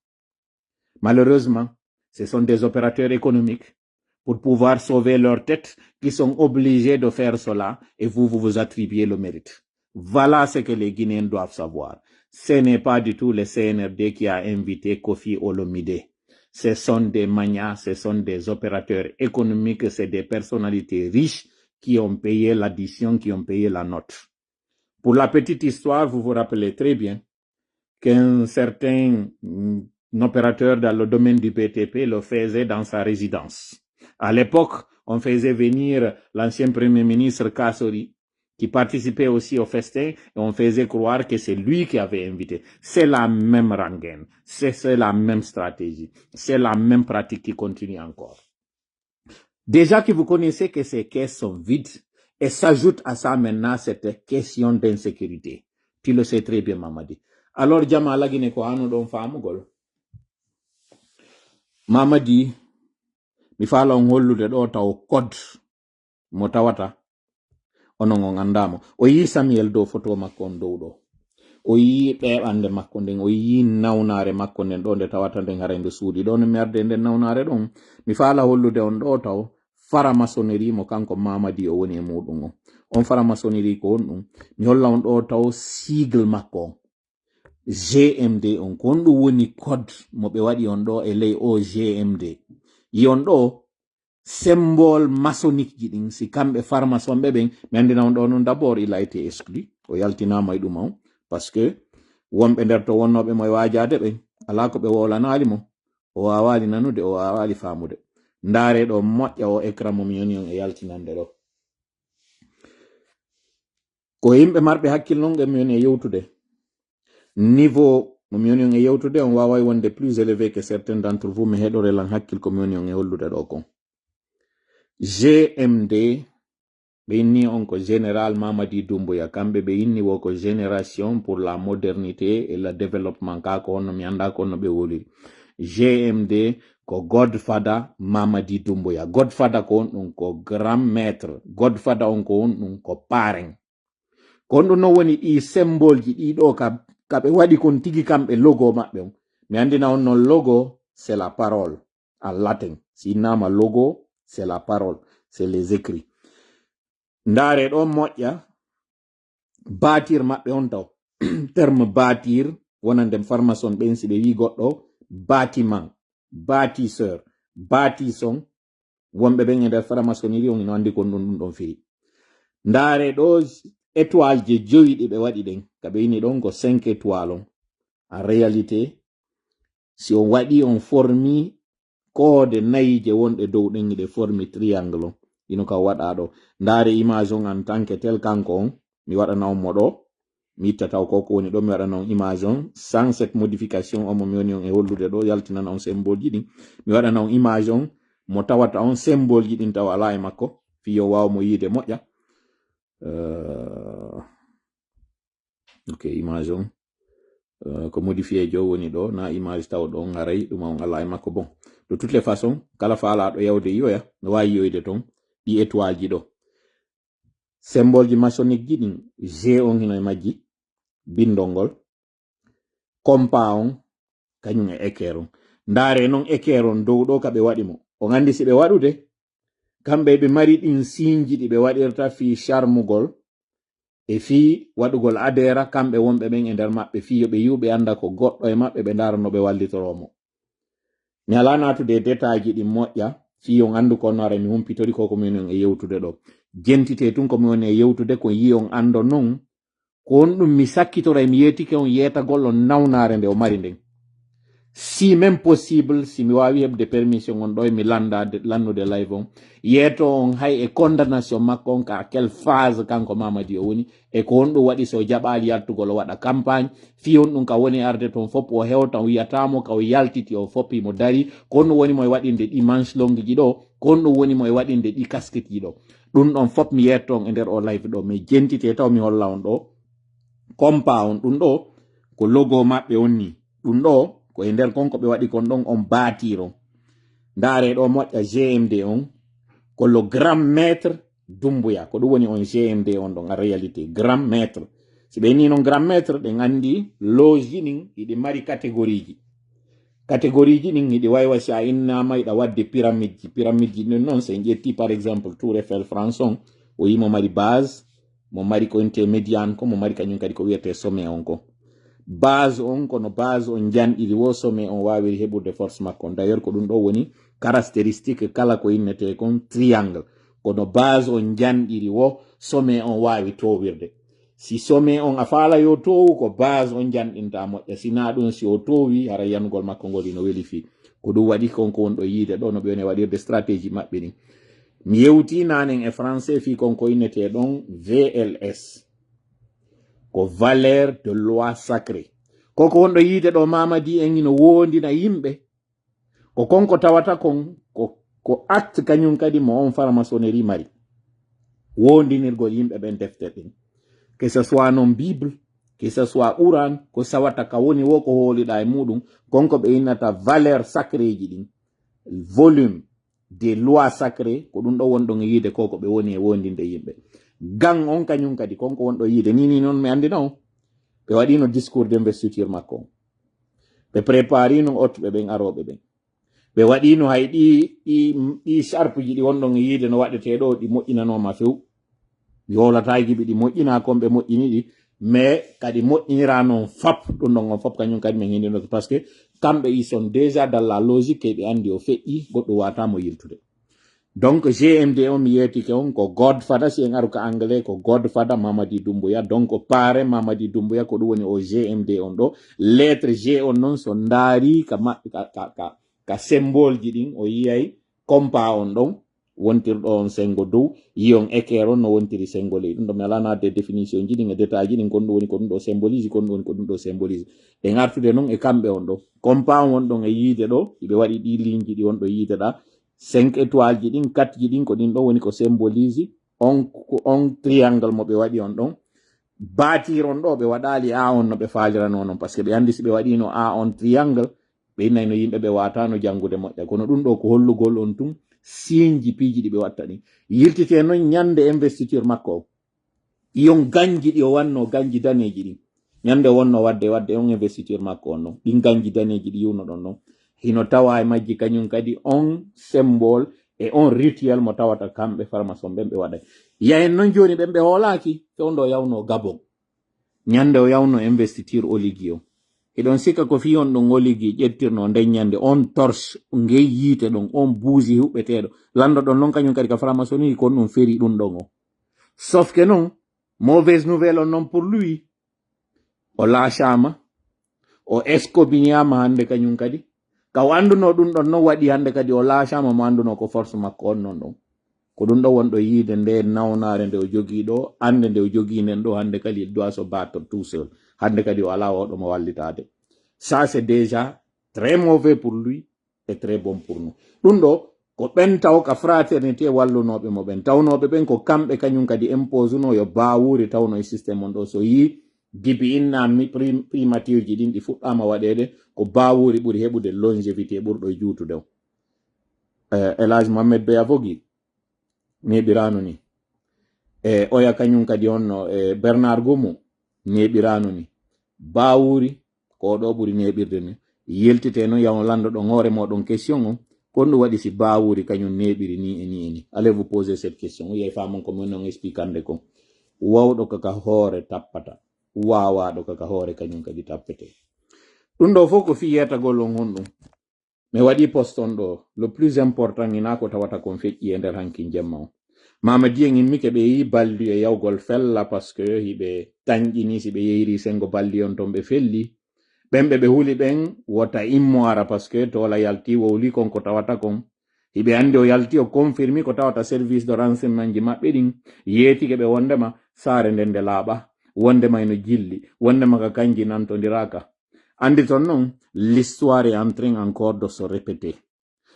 Malheureusement, ce sont des opérateurs économiques pour pouvoir sauver leur tête qui sont obligés de faire cela et vous attribuez le mérite. Voilà ce que les Guinéens doivent savoir. Ce n'est pas du tout le CNRD qui a invité Kofi Olomide. Ce sont des manias, ce sont des opérateurs économiques, c'est des personnalités riches qui ont payé l'addition, qui ont payé la note. Pour la petite histoire, vous vous rappelez très bien qu'un certain opérateur dans le domaine du BTP le faisait dans sa résidence. À l'époque, on faisait venir l'ancien premier ministre Kassori, qui participait aussi au festin, et on faisait croire que c'est lui qui avait invité. C'est la même rengaine, c'est la même stratégie, c'est la même pratique qui continue encore. Déjà que vous connaissez que ces caisses sont vides, et s'ajoute à ça maintenant cette question d'insécurité. Tu le sais très bien, Mamadi. Alors, jama la Guinée ko anu don famugol. Mamadi, mi fala on hollude do taw code mo tawata onon on andamo o yi Samuel do photo makko on dow do o yi ɓeɓande makko nden o yi nawnare makko nden ɗo nde tawata nden harende suudi ɗo no merde nden nawnare ɗon mi faala hollude on ɗo taw faramaçonnerie mo kanko Mamadi o woni e muɗum on faramaçonnerie ko on ɗum mi holla on ɗo taw sigle makko on GMD on ko on ɗum woni code mo ɓe waɗi on ɗo e ley o GMD yi on ɗo symbole maçonnique ji ɗin si kamɓe farmaçon ɓe ɓen mi andina on ɗo noon d'abord il a été exclu o yaltinama e ɗum on parce que wonɓe nder to wonnoɓe mo e wajade ɓen ala ko ɓe wolanali mo o wawali nanude o wawali famude ndaare ɗo moƴƴa o écran mo mi yoni on e yaltinande ɗo ko yimɓe marɓe hakkille non mi yoni e yewtude niveau mo mi yoni on e yewtude on wawai wonde plus élevé que certains d'entre vous mi heɗorelan hakkille ko mi yoni on e hollude ɗo kon GMD ɓe inni on ko général Mamadi Doumbouya kamɓe ɓe inni wo ko génération pour la modernité et le développement ka ko honno mi anda ko honno ɓe woliri GMD ko Godfather Mamadi Doumbouya Godfather ko on ɗum ko grand maître Godfather on ko on ɗum ko parrain ko on ɗum non woni ɗi symbole ji ɗiɗo kaɓe waɗi kon tigi kamɓe logo maɓɓe on mi andina on non logo c'est la parole en latin si innama logo c'est la parole c'est les écrits ndaare ɗo moƴƴa bâtir maɓɓe on taw terme bâtir wonande farmaçon ɓen si ɓe wi goɗɗo bâtiment bâtisseur bâtisson wonɓe ɓen e nder farmaçonnerie on ino andi kon ɗum ɗon firi ndaare ɗo étoile je joyi ɗi ɓe waɗi ɗen kaɓe ini ɗon ko 5 étoile on en réalité si on waɗi on formi koode nayi je wonɗe dow ɗen ɗe formi triangle on ino ka waɗa ɗo ndaare image on en tant que tel kanko on mi waɗana on mo ɗo mi itta taw koko woni ɗo mi waɗana on image on sans cette modification on mo mi woni on e hollude ɗo yaltinana on symbole ji ɗin mi waɗana on image on mo tawata on symbole ji ɗin taw ala e makko fiyo waw mo yiide moƴƴa ok image on ko modifié jo woni ɗo na image taw ɗo ngaray ɗum on ala e makko bon de toutes les façons kala faalaɗo yawde yiyoya no wawi yiyoyde ton ɗi étoile ji ɗo symbole ji maçonnique ji ɗin G on hino e majji bindol ngol compa on kañum e équerre on ndaare noon équerre on dow ɗo kaɓe waɗi mo on andi si ɓe waɗude kamɓe ɓe mari ɗin signe ɗi ɓe waɗirta fi charmugol e fi waɗugol adhera kamɓe wonɓe ɓen e nder maɓɓe fi yoɓe yuɓe anda ko goɗɗo e maɓɓe ɓe ndara no ɓe wallitoromo mi ala natude détail ji ɗin moƴƴa fi on andu ko nore mi humpitori ko komi woni on e yewtude ɗo jentite tun komi woni e yewtude ko yi on ando non ko on ɗum mi sakkitora mi yetike on yetagol on nawnare nde o mari nden si même possible si mi wawi hebde permission on ɗo mi lannude live on yeeto on hay e condamnation makko on ka quelle phase kanko Mamadi o woni e ko on ɗum waɗi so jaɓali yaltugol o waɗa campagne fi on ɗum ka woni arde toon fop o hewta o wiyatamo ka o yaltiti o foppi mo dari ko on ɗum woni mo e waɗinde ɗi manche longue ji ɗo ko on ɗum woni mo e waɗinde ɗi casquette ji ɗo ɗum ɗon fop mi yetto on e nder o live ɗo mi jentite taw mi holla on ɗo compa on ɗum ɗo ko logo maɓɓe on ni ɗum ɗo ko e nder konko ɓe waɗi kon ɗon on bâtiro ndaare ɗo moƴƴa GMD on ko le grand maître Doumbouya ko ɗum woni on GMD on ɗon en réalité grand maître si ɓe ni noon grand maître ɗen andi loge ji ɗin iɗi mari catégorie ji ɗin iɗi waywa si a innama iɗa wadde pyramide ji ɗin noon so en ƴetti par exemple Tour Eiffel France on o yi mo mari base mo mari ko inte médiane ko mo mari kañum kadi ko wiyete sommet on ko base on kono base on janɗiri wo sommet on wawiri heɓude force makko d'ailleurs ko ɗum ɗo woni caractéristique kala ko innete kon triangle kono base on janɗiri wo sommet on wawi towirde si sommet on a faala yo towu ko base on janɗinta moƴƴa sina ɗum si o towi hara yanugol makko ngol ino weli fi ko ɗum waɗi konko wonɗo yiide ɗo no ɓe woni waɗirde stratégie maɓɓe ɗin mi yewti nanen e français fi konko innete ɗon VLS ko valeur de loi sacré koko wonɗo yiide ɗo Mamadi en ino wondina yimɓe ko konko tawata kon ko acte kañum kadi mo on farmaçonnerie mari wondinirgol yimɓe ɓen deftere ɗin que ce soit non bible que ce soit Quran ko sawata ka woni wo ko holiɗa e muɗum konko ɓe innata valeur sacré ji ɗin volume des lois sacrées ko ɗum ɗo wonɗon e yiide koko ɓe woni e wondinde yimɓe gang on kañum kadi konko wonɗo yiide ni noon mi andina on ɓe waɗino discours d'investiture makko ɓe préparino ottuɓe ɓen aroɓe ɓen ɓe waɗino hay ɗi sharpe ji ɗi wonɗon e yiide no waɗeteɗo ɗi moƴƴinanoma few yowlataji ɓe ɗi moƴƴina kon ɓe moƴƴini ɗi mais kadi moƴƴinira noon fap ɗum ɗon on fop kañum kadi min hindinoke par ce que kamɓe ils sont déjà dans la logique e ɓe andi o feƴƴi goɗɗo watamo yiltude donc GMD on mi yetike on ko godfather si en aru ka anglais ko godfather Mamadi Doumbouya donc pare Mamadi Doumbouya ko ɗum woni o GMD on ɗo lettre G on noon so ndaari ka symbole ji ɗin o yiyay compa on ɗon wontirɗo on sengo dow yiyon équerre on no wontiri symbole ɗum ɗo mi alana de définition ji ɗin e détail ji ɗin kon ɗum woni ko ɗum ɗo symbolise kon ɗum woni ko ɗum ɗo symbolise e artude noon e kamɓe on ɗo compa on ɗon e yiide ɗo iɓe waɗi ɗi ligne ji ɗi on ɗo yiide ɗa 5 étoiles ji ɗin 4 ji ɗin ko ɗin ɗo woni ko symbolise on triangle mo ɓe waɗi on ɗon bâtir on ɗo ɓe waɗali a on no ɓe falirano noon par ce que ɓe andi si ɓe waɗino a on triangle ɓe innayno yimɓe ɓe watano jangude moƴƴa kono ɗum ɗo ko hollugol on tum signe ji piiji ɗi ɓe watta ɗin yiltite noon ñande investiture makko o yon ganji ɗi o wanno ganji daneji ɗin ñande wonno wadde on investiture makko on ɗon ɗin ganji daneji ɗi yuno ɗon ɗon hino tawa e majji kañum kadi on symbole e on rituel mo tawata kamɓe farmason ɓen ɓe waɗay yahen noon joni ɓen ɓe hoolaki fewndo yawno Gabon ñande o yawno investiture Oligui o eɗon sikka ko fi on ɗon Oligui ƴettirno nden ñande on torche ngey yiite ɗon on buusi huɓɓeteɗo lando ɗon noon kañum kadi ka franc-maçonnerie kon ɗum feri ɗum ɗon o sauf que non mauvaise nouvelle on noon pour lui o laacama o escobignama hande kañum kadi ka o anduno ɗum ɗon noon waɗi hande kadi o laacama mo anduno ko force makko on non ɗon ko ɗum ɗo wonɗo yiide nde nawnare nde o jogui ɗo ande nde o jogui nden ɗo hande kadi il doit se battre tout seul hande kadi o ala oɗo mo wallitade ça c'est déjà très mauvais pour lui et très bon pour nous ɗum ɗo ko ɓen taw ka fraternité wallunoɓe mo ɓen tawnoɓe ɓen ko kamɓe kañum kadi impose no yo bawuri tawno e systéme on ɗo so yi gibi inna primature ji ɗin ɗi fuɗɗama waɗede ko bawuri ɓuri heɓude longévité ɓurɗo juutude o Elage Mohamed Bey Avogui neɓirano ni oya kañum kadi onno Bernard Goumou neɓirano ni bawuri ko ɗo ɓuri neɓirde ni yeltite noon yaw lando ɗon hoore moɗon question o kon ɗum waɗi si bawuri kañum neɓiri ni e ni e ni allez vous poser cette question yey famon ko min on expliquande kon wawɗo kaka hoore tappata wawaɗo kaka hoore kañum kadi tappete ɗum ɗo fof ko fi yetagol on honɗum mi waɗi poste on ɗo le plus important ina ko tawata kon feƴƴi e nder hanki jemma o Mamadi en immike ɓe yi balli e yawgol fella par ce que hiɓe tañƴini si ɓe yeyri sengo balli on ton ɓe felli ɓen ɓe huli ɓen wota immo ara par ce que tola yalti wowli kon ko tawata kon hiɓe andi o yalti o confirmi ko tawata service de renseignement ji maɓɓe ɗin yeetike ɓe wondema saare nden nde laaɓa wondema eno jilli wondema ka kanji nantodiraka andi ton noon l'histoire est en train encore de se répéter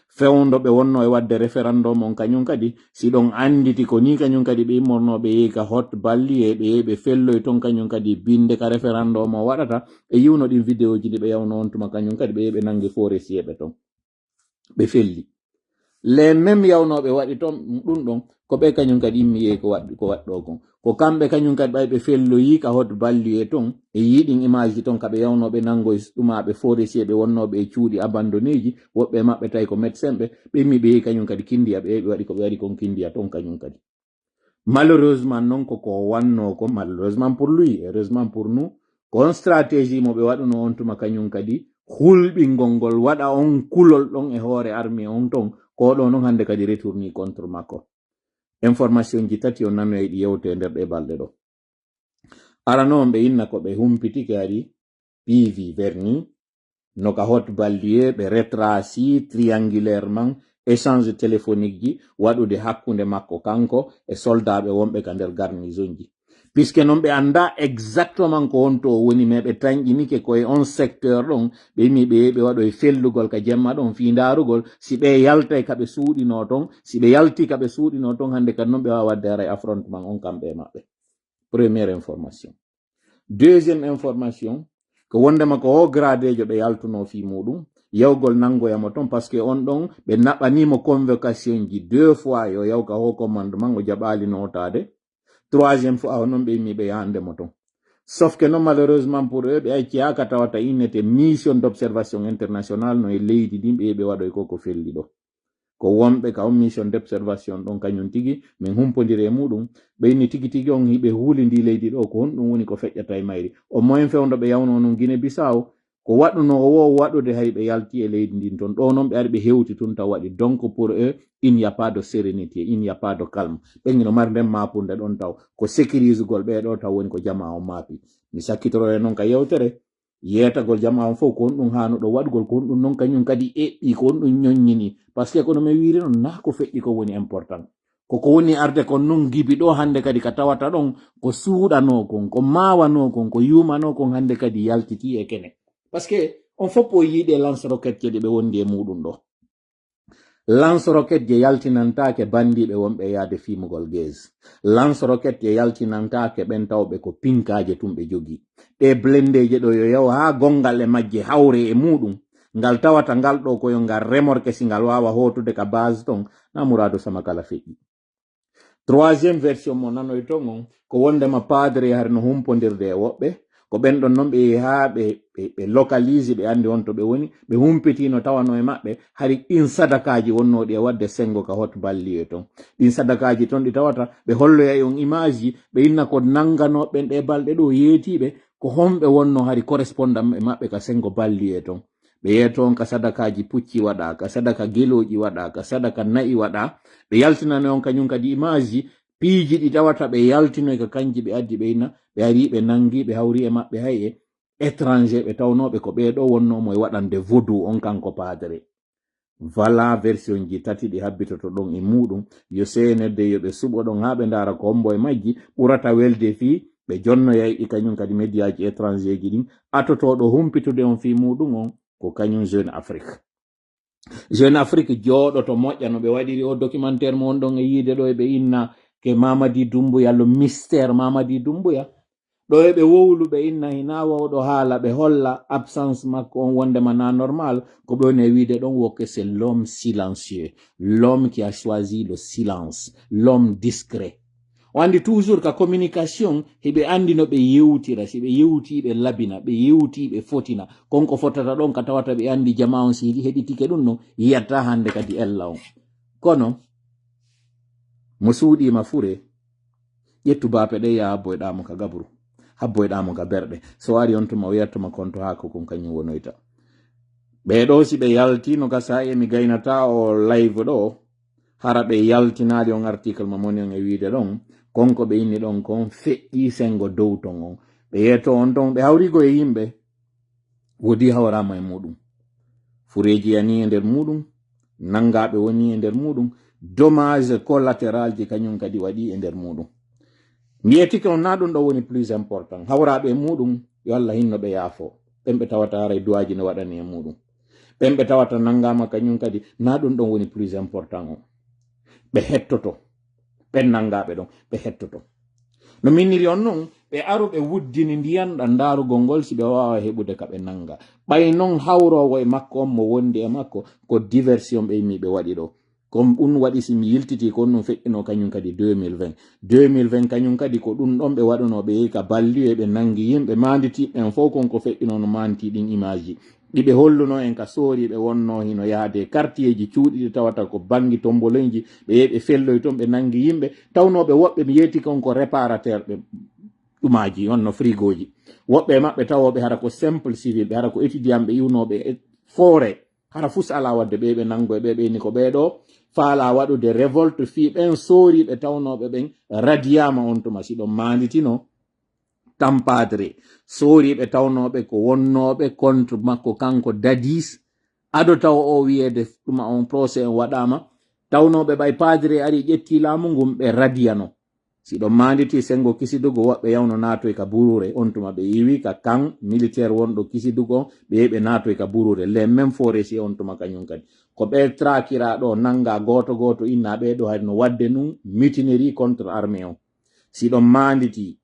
fewndo ɓe wonno e wadde référendum on kañum kadi si ɗon anditi ko ni kañum kadi ɓe immornoɓe yehi ka hot balli e ɓe yehi ɓe felloy ton kañum kadi binde ka référendum o waɗata e yiwno ɗin vidéo ji ɗi ɓe yawno on tuma kañum kadi ɓe yehi ɓe nangi forestier ɓe ton ɓe felli les même yawnoɓe waɗi ton ɗum ɗon ko ɓe kañum kadi immi yehi ko waɗɗo kon ko kamɓe kañum kadi ɓay ɓe felloyi ka hot balli e ton e yiɗin image ji ton kaɓe yawnoɓe nangoye ɗumaɓe forestier ɓe wonnoɓe e cuuɗi abandonné ji woɓɓe maɓɓe tawi ko médecin ɓe immi ɓe yehi kañum kadi kindiya ɓe ɓe waɗi ko ɓe waɗi kon kindiya ton kañum kadi malheureusement noon koko wanno ko malheureusement pour lui heureusement pour nous kon stratégie mo ɓe waɗuno on tuma kañum kadi hulɓingol ngol waɗa on kulol ɗon e hoore armée on ton ko ɗo noon hande kadi retourni contre makko information ji tati o nano e ɗi yewte nder ɗe balɗe ɗo arano ɓe inna ko ɓe humpitike ari PV verni no ka hot ballier ɓe retraci triangulairement échange téléphonique ji waɗude hakkunde makko kanko e soldat ɓe wonɓe ka nder garnison ji puisque noon ɓe anda exactement ko wonto o woni mais ɓe tañƴinike koye on secteur ɗon ɓe yimmi ɓe waɗo e fellugol ka jemma ɗon fi darugol si ɓe yaltay kaɓe suuɗino ton si ɓe yalti kaɓe suuɗino ton hande kadi noon ɓe wawa wadde ara affrontement on kamɓe e maɓɓe première information deuxième information ko wondema ko o gradejo ɓe yaltuno fi muɗum yawgol nangoyamo ton par ce que on ɗon ɓe naɓanimo convocation ji 2 fois yo yawka ho commandement o jaɓali notade troisième fois o noon ɓe yimmi ɓe yahandemo ton sauf que non malheureusement pour eux ɓe acci haka tawata innete mission d'observation international no e leydi ɗin ɓe ɓe waɗoy koko felli ɗo ko wonɓe ka on mission d'observation ɗon kañum tigi min humpodiri e muɗum ɓe inni tigi tigi on hiɓe huulidi leydi ɗo ko honɗum woni ko feƴƴata e mayri au moins fewdo ɓe yawno non Guinée Bissau ko waɗuno o wo waɗude hay ɓe yalti e leydi ndin toon ɗo noon ɓe ari ɓe hewti tun taw waɗi donc pour eux il n'y a pas de sérénité il n'y a pas de calme ɓeñino mari nden mapunde ɗon taw ko sécurise gol ɓeɗo taw woni ko jama o maapi mi sakkitoro e noon ka yewtere yetagol jama on fof ko honɗum hanuɗo waɗgol ko honɗum noon kañum kadi eɓɓi ko honɗum ñoññini par ce que kono mi wiri noon na ko feƴƴi ko woni important koko woni arde kon noon gibi ɗo hande kadi ka tawata ɗon ko suuɗano kon ko mawano kon ko yumano kon hande kadi yaltiti e kene parce que on fof o yiiɗe lance roquette je ɗi ɓe wondi e muɗum ɗo lance roquette je yaltinantake bandiɓe wonɓe yaade fimugol gaz lance roquette je yaltinantake ɓen tawɓe ko pinkaje tum ɓe jogi ɗe blendeje ɗo yo yaw ha gongal e majje hawre e muɗum ngal tawata ngal ɗo koyo ngal remorque si ngal wawa hotude ka base ton na Mouradou Sama kala feƴƴi troisiéme version mo nanoy ton on ko wondema padre har no humpodirde e woɓɓe ko ɓen ɗon noon ɓe ha ɓe localise ɓe andi on to ɓe woni ɓe humpitino tawano e maɓɓe hari ɗin sadakaji wonnoɗi e wadde sengo ka hot balli e ton ɗin sadakaji ton ɗi tawata ɓe holloya e on image ji ɓe inna ko nanganoɓen ɗe balɗe ɗo yeetiɓe ko homɓe wonno hari correspondant e maɓɓe ka sengo balli e ton ɓe yeeton ka sadakaji pucci waɗa ka sadaka geloji waɗa ka sadaka nayi waɗa ɓe yaltinani on kañum kadi image ji piiji ɗi tawata ɓe yaltinoy ka kanji ɓe addi ɓe ina ɓe ari ɓe nangi ɓe hawri e maɓɓe hay e étranger ɓe tawnoɓe ko ɓeɗo wonnomo e waɗande vaudou on kanko padre voilà version ji tati ɗi habbitoto ɗon e muɗum yo senedde yoɓe suɓo ɗon ha ɓe ndara ko hombo e majji ɓurata welde fi ɓe jonnoyay ɗi kañum kadi médiaji étranger ji ɗin atotoɗo humpitude on fi muɗum on ko kañum Jeune Afrique Jeune Afrique jooɗoto moƴƴa no ɓe waɗiri o documentaire mo on ɗon e yiide ɗo e ɓe inna ke Mamadi Doumbouya le mystère Mamadi Doumbouya ɗo e ɓe wowlu ɓe inna hina wawɗo haala ɓe holla absence makko on wondema na normal ko ɓe woni e wiide ɗon wokke c'est l'homme silencieux l'homme qui a choisi le silence l'homme discret o andi toujours ka communication heɓe andi no ɓe yewtira si ɓe yewti ɓe labina ɓe yewti ɓe fotina konko fotata ɗon ka tawata ɓe andi jama on si heɗitike ɗum no yiyatta hande kadi ella on kono mo suuɗima fure ƴettu bape ɗe ya habboyɗamo ka gabru habboyɗamo ka berɗe so ari on tuma o yettoma konto ha ko kon kañum wonoyta ɓeɗo si ɓe yaltino ka sa emi gaynata o live ɗo hara ɓe yaltinali on article mo moni on e wiide ɗon konko ɓe inni ɗon kon feƴƴi sengo dow ton on ɓe yetto on ton ɓe hawrigo e yimɓe wodi hawrama e muɗum fureji yani e nder muɗum nangaɓe woni e nder muɗum dommage collatéral ji kañum kadi waɗi e nder muɗum mbiyetike on na ɗum ɗo woni plus important hawraɓe e muɗum yo Allah hinno ɓe yaafo ɓen ɓe tawata haray duwaji no waɗani e muɗum ɓen ɓe tawata nangama kañum kadi na ɗum ɗon woni plus important o ɓe hettoto ɓen nangaɓe ɗon ɓe hettoto no minniri on noon ɓe aru ɓe wuddini ndiyan ɗan darugol ngol si ɓe wawa heɓude ka ɓe nanga ɓay noon hawrowo e makko on mo wondi e makko ko diversion ɓe yimmi ɓe waɗi ɗo comme ɗum waɗi si mi yiltiti ko ɗum feƴƴino kañum kadi 2020 kañum kadi ko ɗum ɗon ɓe waɗuno ɓe yehi ka balli e ɓe nangi yimɓe manditiɓɓen fof konko feƴƴino no manti ɗin image ji ɗiɓe holluno en ka sooriɓe wonno hino yaade quartier ji cuuɗiɗi tawata ko bangi tomboloyji ɓe yeɓe felloy toon ɓe nangi yimɓe tawnoɓe woɓɓe mi yeeti kon ko réparateur ɓe ɗumaji on no frigoji woɓɓe maɓɓe tawoɓe hara ko simple civil ɓe hara ko étudiant ɓe iwnoɓe foore hara fus ala wadde ɓe nango e ɓe ni ko ɓeɗo faala waɗude révolte fi ɓen sooriɓe tawnoɓe ɓen radiyama on tuma si ɗon manditino tampadre sooriɓe tawnoɓe ko wonnoɓe contre makko kanko dadis ado taw o wiyede ɗuma on procès on waɗama tawnoɓe ɓay padre ari ƴetti laamu ngum ɓe radiyano si ɗon manditi sengo kisidugo woɓɓe yawno natoy ka burure on tuma ɓe yiwi ka kan militaire wonɗo kisidugo ɓe yeɓe natoy ka burure les même forêt si on tuma kañum kadi ko ɓe trakira ɗo nanga goto goto inna ɓeɗo hay no wadde num mutinerie contre armée on si ɗon manditi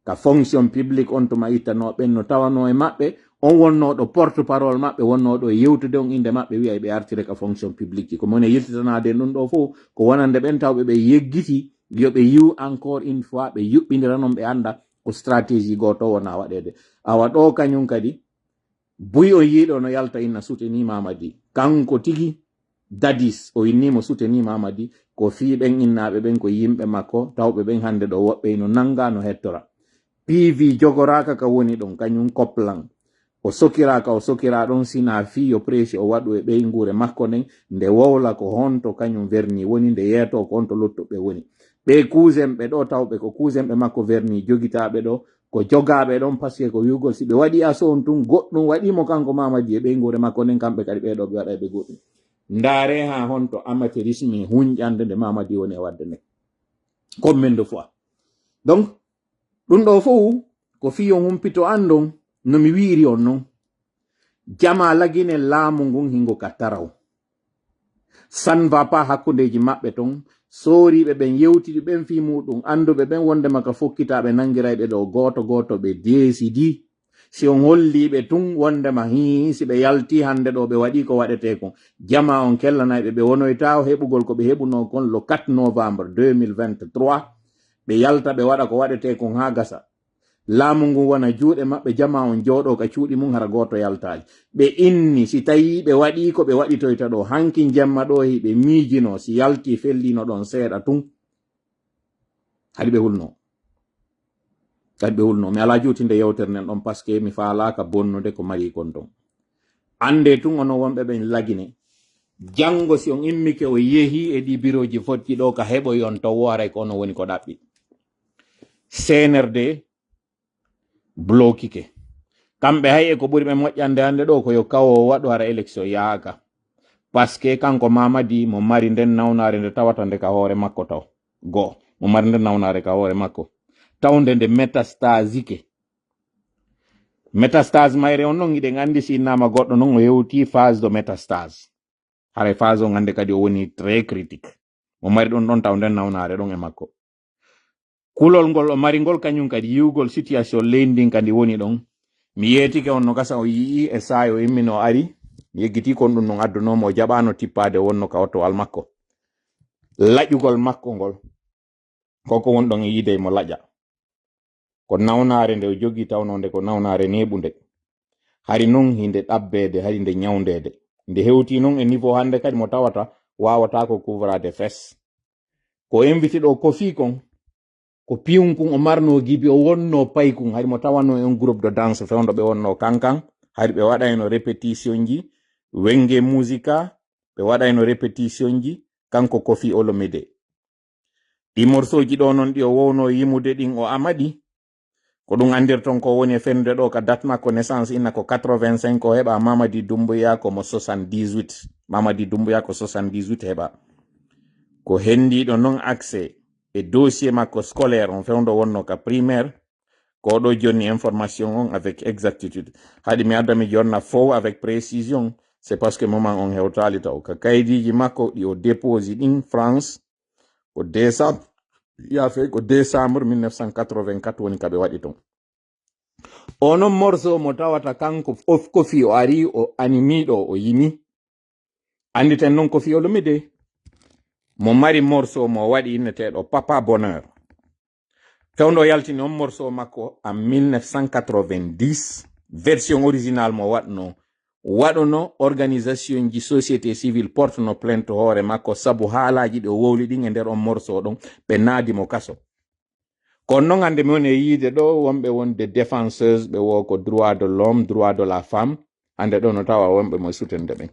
ka fonction publique on tuma ittanoɓen no tawano e maɓɓe on wonnoɗo porte parole maɓɓe wonnoɗo e yewtude on inde maɓɓe wiya ɓe artire ka fonction publique ji ko mone yiltitanade ɗum ɗo fof ko wonande ɓen tawɓe ɓe yeggiti yoɓe yiw encore une fois ɓe yuɓɓidira noon ɓe anda ko stratégie goto wona waɗede awa ɗo kañum kadi buy o yiiɗo no yalta inna soutenir Mamadi kanko tigi dadis o innimo soutenir Mamadi ko fi ɓen innaɓe ɓen ko yimɓe makko tawɓe ɓen hande ɗo woɓɓe no nanga no hettora PV jogoraka ka woni ɗon kañum koplan o sokira ɗon sina fi yo presi o waɗu e ɓeygure makko nden nde wowla ko honto kañum verni woni nde yeeto ko honto lottoɓe woni ɓe kuusemɓe ɗo tawɓe ko kuusemɓe makko verni jogitaɓe ɗo ko jogaɓe ɗon par ce que ko yugol si ɓe waɗi aso on tun goɗɗum waɗimo kanko Mamadi e ɓeygure makko nden kamɓe kadi ɓeɗo ɓe waɗa ɓe goɗɗum ndaare ha honto amateurisme hunƴande nde Mamadi woni e wadde nde combien de fois donc ɗum ɗo fof ko fiyo humpito andon no mi wiiri on non jama lagine laamu ngun hingo ka taraw ça ne va pas hakkundeji maɓɓe ton sooriɓe ɓen yewtiɗi ɓen fi muɗum anduɓe ɓen wondema ka fokkitaɓe nangirayɓe ɗo goto goto ɓe décidi si on holliɓe tun wondema hi si ɓe yalti hande ɗo ɓe waɗi ko waɗete kon jama on kellanayɓe ɓe wonoyta heɓugol ko ɓe heɓuno kon le 4 novembre 2023 ɓe yalta ɓe waɗa ko waɗete kon ha gasa laamu ngun wona juuɗe maɓɓe jama on jooɗo ka cuuɗi mum hara goto yaltaali ɓe inni si tawi ɓe waɗi ko ɓe waɗitoyta ɗo hanki jemma ɗo hi ɓe miijino si yalti fellino ɗon seeɗa tun haɗi ɓe hulno mi ala juutinde yewtere nden ɗon par ce que mi faalaka bonnude ko mari kon ton ande tun ono wonɓe ɓen lagine janngo si on immike o yeehi e ɗi biroji fotti ɗo ka heɓoy on taw waray ko ono woni ko ɗaɓɓi CNRD bloquike kamɓe hay e ko ɓuri ɓe moƴƴande hande ɗo ko yo kawo waɗu hara élection yaaka par ce que kanko Mamadi mo mari nden nawnare nde tawata nde ka hoore makko taw goo mo mari nden nawnare ka hoore makko tawde nde métastase mayre on noon iɗen andi si innama goɗɗo noon o yewti phase de métastase haray phase o hande kadi o woni très critique mo mari ɗon ɗon taw nden nawnare ɗon e makko kulol ngol o mari ngol kañum kadi yiwgol situation leydi kadi woni ɗon mi yeetike on no gasa o yii e saay o immino o ari mi yeggiti kon ɗum non addunomo o jaɓano tippade wonno ka ottowal makko laƴugol makko ngol koko won ɗon e yiide mo laƴa ko nawnare nde o jogi tawnode ko nawnare neɓunde hari non hinde ɗabbede hari nde ñawndede nde hewti non e niveau hande kadi mo tawata wawata ko couvrade fes ko invité ɗo kofi kon ko piyun kun o marno gibi o wonno pay kun hari mo tawanno en groupe de danse fewndo ɓe wonno kankan hari ɓe waɗayno répétition ji wenge musica ɓe waɗayno répétition ji kanko Koffi Olomide ɗi morceau ji ɗo noon ɗi o wowno yimude ɗin o amadi ko ɗum andirton ko woni e fendude ɗo ka date makko naissance inna ko 85 o heɓa Mamadi Doumbouya komo 78 Mamadi Doumbouya ko 78 heɓa ko hendiɗo non accès e dossier makko scolaire on fewndo wonno ka primaire ko ɗo jonni information on avec exactitude haɗi mi adda mi jonna fow avec précision c'est parce que moment on hewtali taw ka kaydiji makko ɗi o déposi ɗin France ko décembre yafe ko décembre 1984 woni kaɓe waɗi ton onon morceau mo tawata kanko Koffi o ari o animiɗo o yimi anditen noon Koffi Olomide mo mari morceau mo waɗi inneteɗo Papa Bonheur fewndo yaltini on morceau makko en 1990 version original mo waɗno organisation ji société civile porteno plainte hoore makko sabu haalaji ɗo wowli ɗin e nder on morceau ɗon ɓe naadi mo kaso kono noon hande mi woni e yiide ɗo wonɓe wonde défenseuse ɓe wo ko droit de l'homme droit de la femme hande ɗo no tawa wonɓe mo sutende ɓen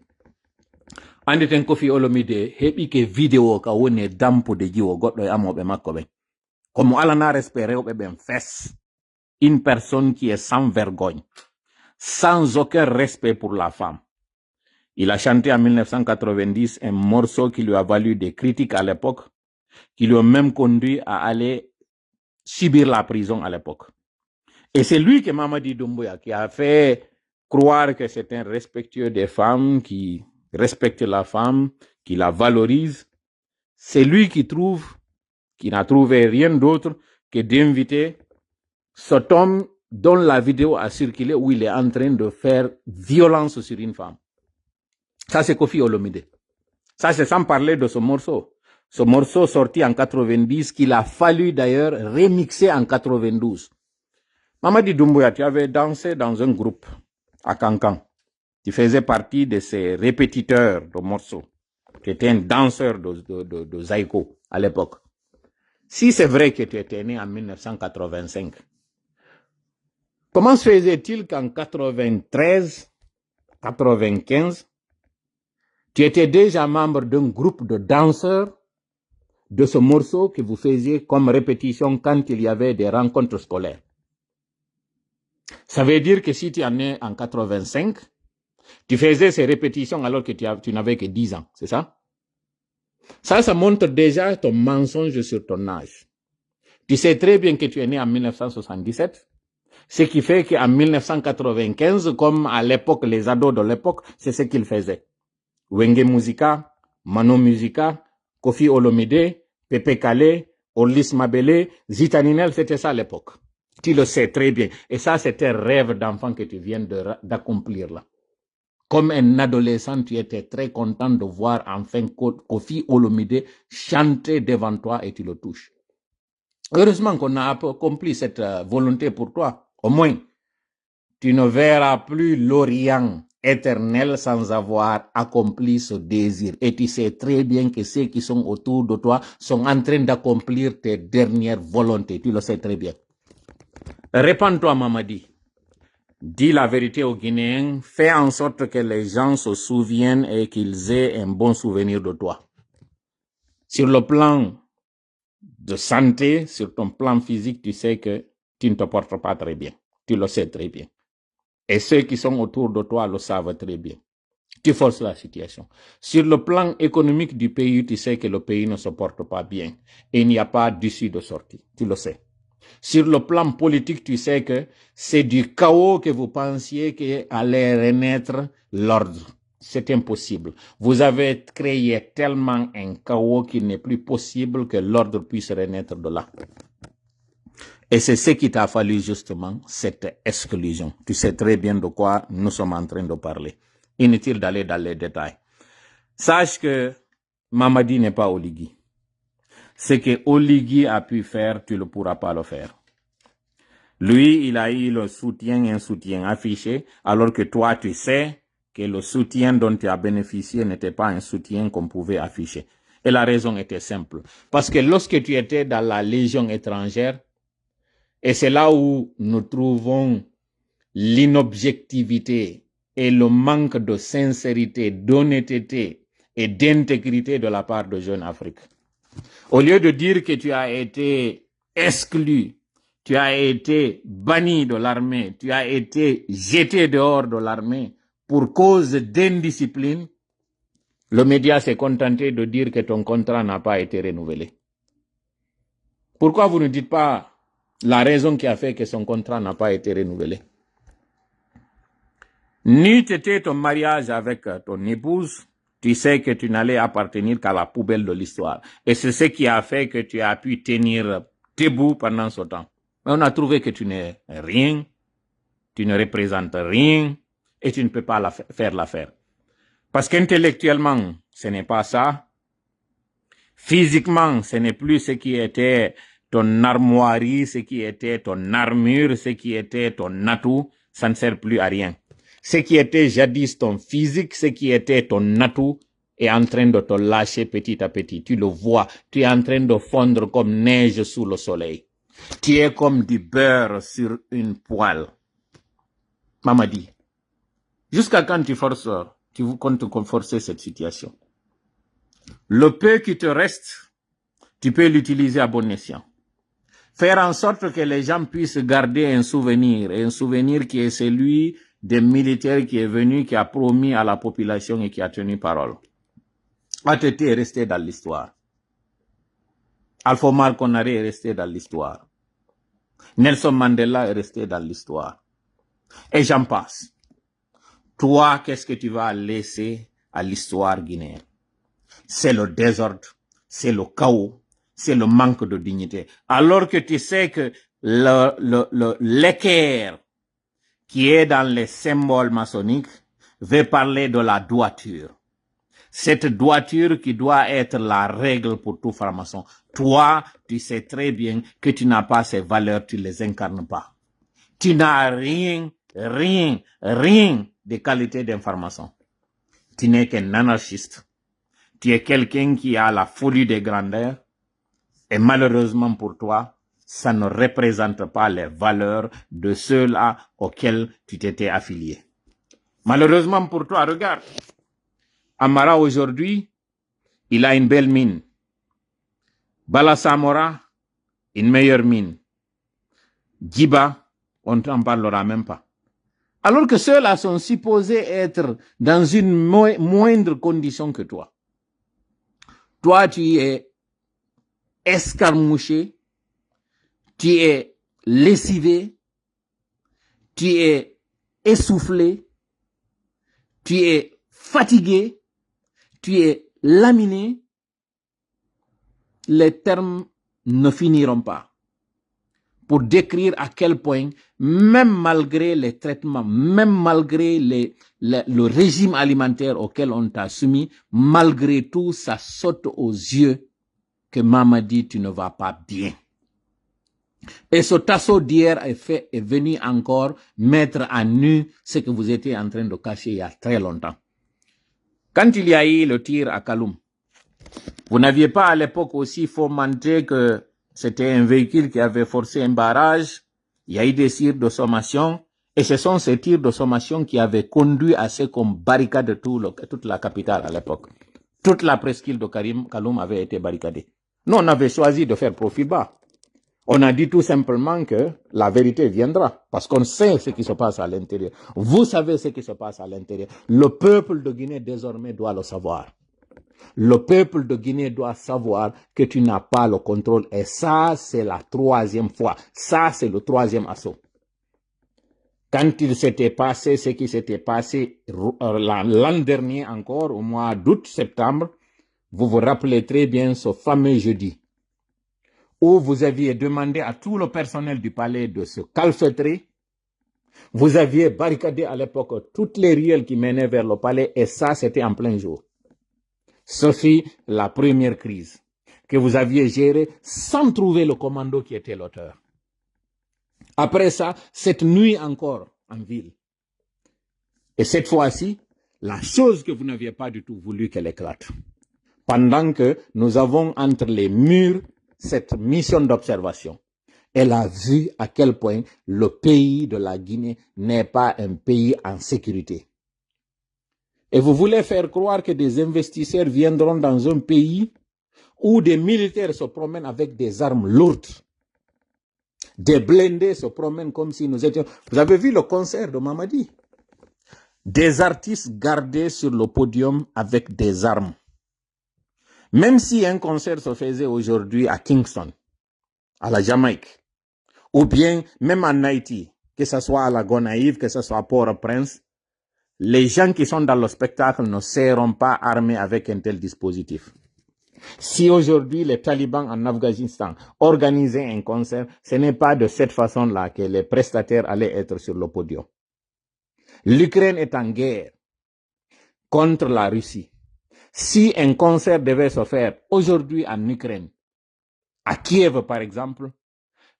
anditen Koffi Olomide heɓike vidéo ka woni e dampude jiwo goɗɗo e amoɓe makko ɓen komo alana respect rewɓe ɓen fes une personne qui est sans vergogne sans aucun respect pour la femme. Il a chanté en 1990 un morceau qui lui a valu des critiques à l'époque, qui lui ont même conduit à aller subir la prison à l'époque. Et c'est lui que Mamadi Doumbouya qui a fait croire que c'est un respectueux des femmes, qui respecte la femme, qui la valorise. C'est lui qui n'a trouvé rien d'autre que d'inviter cet homme dont la vidéo a circulé où il est en train de faire violence sur une femme. Ça, c'est Koffi Olomide. Ça, c'est sans parler de ce morceau. Ce morceau sorti en 90, qu'il a fallu d'ailleurs remixer en 92. Mamadi Doumbouya, tu avais dansé dans un groupe à Cancan. Tu faisais partie de ces répétiteurs de morceaux. Tu étais un danseur de Zaïko à l'époque. Si c'est vrai que tu étais né en 1985, comment se faisait-il qu'en 93, 95, tu étais déjà membre d'un groupe de danseurs de ce morceau que vous faisiez comme répétition quand il y avait des rencontres scolaires? Ça veut dire que si tu es né en 85, tu faisais ces répétitions alors que tu n'avais que 10 ans, c'est ça? Ça montre déjà ton mensonge sur ton âge. Tu sais très bien que tu es né en 1977, ce qui fait qu'en 1995, comme à l'époque, les ados de l'époque, c'est ce qu'ils faisaient. Wenge Musica, Mano Musica, Kofi Olomide, Pepe Kale, Orlis Mabele, Zitaninel, c'était ça à l'époque. Tu le sais très bien. Et ça, c'était un rêve d'enfant que tu viens d'accomplir là. Comme un adolescent, tu étais très content de voir enfin Kofi Olomide chanter devant toi et tu le touches. Heureusement qu'on a accompli cette volonté pour toi. Au moins, tu ne verras plus l'Orient éternel sans avoir accompli ce désir. Et tu sais très bien que ceux qui sont autour de toi sont en train d'accomplir tes dernières volontés. Tu le sais très bien. Répands-toi, Mamadi. Dis la vérité aux Guinéens. Fais en sorte que les gens se souviennent et qu'ils aient un bon souvenir de toi. Sur le plan de santé, sur ton plan physique, tu sais que tu ne te portes pas très bien. Tu le sais très bien. Et ceux qui sont autour de toi le savent très bien. Tu forces la situation. Sur le plan économique du pays, tu sais que le pays ne se porte pas bien. Et il n'y a pas d'issue de sortie. Tu le sais. Sur le plan politique, tu sais que c'est du chaos que vous pensiez qu'allait renaître l'ordre. C'est impossible. Vous avez créé tellement un chaos qu'il n'est plus possible que l'ordre puisse renaître de là. Et c'est ce qui t'a fallu justement, cette exclusion. Tu sais très bien de quoi nous sommes en train de parler. Inutile d'aller dans les détails. Sache que Mamadi n'est pas Oligui. Ce que Oligui a pu faire, tu ne pourras pas le faire. Lui, il a eu le soutien, un soutien affiché, alors que toi, tu sais que le soutien dont tu as bénéficié n'était pas un soutien qu'on pouvait afficher. Et la raison était simple. Parce que lorsque tu étais dans la Légion étrangère, et c'est là où nous trouvons l'inobjectivité et le manque de sincérité, d'honnêteté et d'intégrité de la part de Jeune Afrique. Au lieu de dire que tu as été exclu, tu as été banni de l'armée, tu as été jeté dehors de l'armée pour cause d'indiscipline, le média s'est contenté de dire que ton contrat n'a pas été renouvelé. Pourquoi vous ne dites pas la raison qui a fait que son contrat n'a pas été renouvelé? N'eût été ton mariage avec ton épouse, tu sais que tu n'allais appartenir qu'à la poubelle de l'histoire. Et c'est ce qui a fait que tu as pu tenir debout pendant ce temps. Mais on a trouvé que tu n'es rien, tu ne représentes rien, et tu ne peux pas faire l'affaire. Parce qu'intellectuellement, ce n'est pas ça. Physiquement, ce n'est plus ce qui était ton armoirie, ce qui était ton armure, ce qui était ton atout. Ça ne sert plus à rien. Ce qui était jadis ton physique, ce qui était ton atout, est en train de te lâcher petit à petit. Tu le vois, tu es en train de fondre comme neige sous le soleil. Tu es comme du beurre sur une poêle. Mamadi, jusqu'à quand tu comptes forcer cette situation? Le peu qui te reste, tu peux l'utiliser à bon escient. Faire en sorte que les gens puissent garder un souvenir, et un souvenir qui est celui des militaires qui est venu, qui a promis à la population et qui a tenu parole. ATT est resté dans l'histoire. Alpha Omar Konaré est resté dans l'histoire. Nelson Mandela est resté dans l'histoire. Et j'en passe. Toi, qu'est-ce que tu vas laisser à l'histoire guinéenne? C'est le désordre, c'est le chaos, c'est le manque de dignité. Alors que tu sais que l'équerre qui est dans les symboles maçonniques veut parler de la droiture. Cette droiture qui doit être la règle pour tout franc-maçon. Toi, tu sais très bien que tu n'as pas ces valeurs, tu ne les incarnes pas. Tu n'as rien de qualité d'information. Tu n'es qu'un anarchiste. Tu es quelqu'un qui a la folie des grandeurs. Et malheureusement pour toi, ça ne représente pas les valeurs de ceux-là auxquels tu t'étais affilié. Malheureusement pour toi, regarde. Amara aujourd'hui, il a une belle mine. Bala Samora, une meilleure mine. Djiba, on n'en parlera même pas. Alors que ceux-là sont supposés être dans une moindre condition que toi. Toi, tu es escarmouché, tu es lessivé, tu es essoufflé, tu es fatigué, tu es laminé. Les termes ne finiront pas pour décrire à quel point, même malgré les traitements, même malgré le régime alimentaire auquel on t'a soumis, malgré tout, ça saute aux yeux que Mamadi, tu ne vas pas bien. Et ce tasseau d'hier est venu encore mettre à nu ce que vous étiez en train de cacher il y a très longtemps. Quand il y a eu le tir à Kaloum, vous n'aviez pas à l'époque aussi fomenté que c'était un véhicule qui avait forcé un barrage. Il y a eu des tirs de sommation. Et ce sont ces tirs de sommation qui avaient conduit à ce qu'on barricade toute la capitale à l'époque. Toute la presqu'île de Kaloum avait été barricadée. Nous, on avait choisi de faire profil bas. On a dit tout simplement que la vérité viendra. Parce qu'on sait ce qui se passe à l'intérieur. Vous savez ce qui se passe à l'intérieur. Le peuple de Guinée désormais doit le savoir. Le peuple de Guinée doit savoir que tu n'as pas le contrôle. Et ça, c'est la troisième fois. Ça, c'est le troisième assaut. Quand il s'était passé ce qui s'était passé l'an dernier encore, au mois d'août, septembre, vous vous rappelez très bien ce fameux jeudi, où vous aviez demandé à tout le personnel du palais de se calfeutrer. Vous aviez barricadé à l'époque toutes les ruelles qui menaient vers le palais, et ça, c'était en plein jour. Ce fut la première crise que vous aviez gérée sans trouver le commando qui était l'auteur. Après ça, cette nuit encore en ville. Et cette fois-ci, la chose que vous n'aviez pas du tout voulu qu'elle éclate. Pendant que nous avons entre les murs cette mission d'observation. Elle a vu à quel point le pays de la Guinée n'est pas un pays en sécurité. Et vous voulez faire croire que des investisseurs viendront dans un pays où des militaires se promènent avec des armes lourdes. Des blindés se promènent comme si nous étions... Vous avez vu le concert de Mamadi? Des artistes gardés sur le podium avec des armes. Même si un concert se faisait aujourd'hui à Kingston, à la Jamaïque, ou bien même en Haïti, que ce soit à la Gonaïve, que ce soit à Port-au-Prince, les gens qui sont dans le spectacle ne seront pas armés avec un tel dispositif. Si aujourd'hui les talibans en Afghanistan organisaient un concert, ce n'est pas de cette façon-là que les prestataires allaient être sur le podium. L'Ukraine est en guerre contre la Russie. Si un concert devait se faire aujourd'hui en Ukraine, à Kiev par exemple,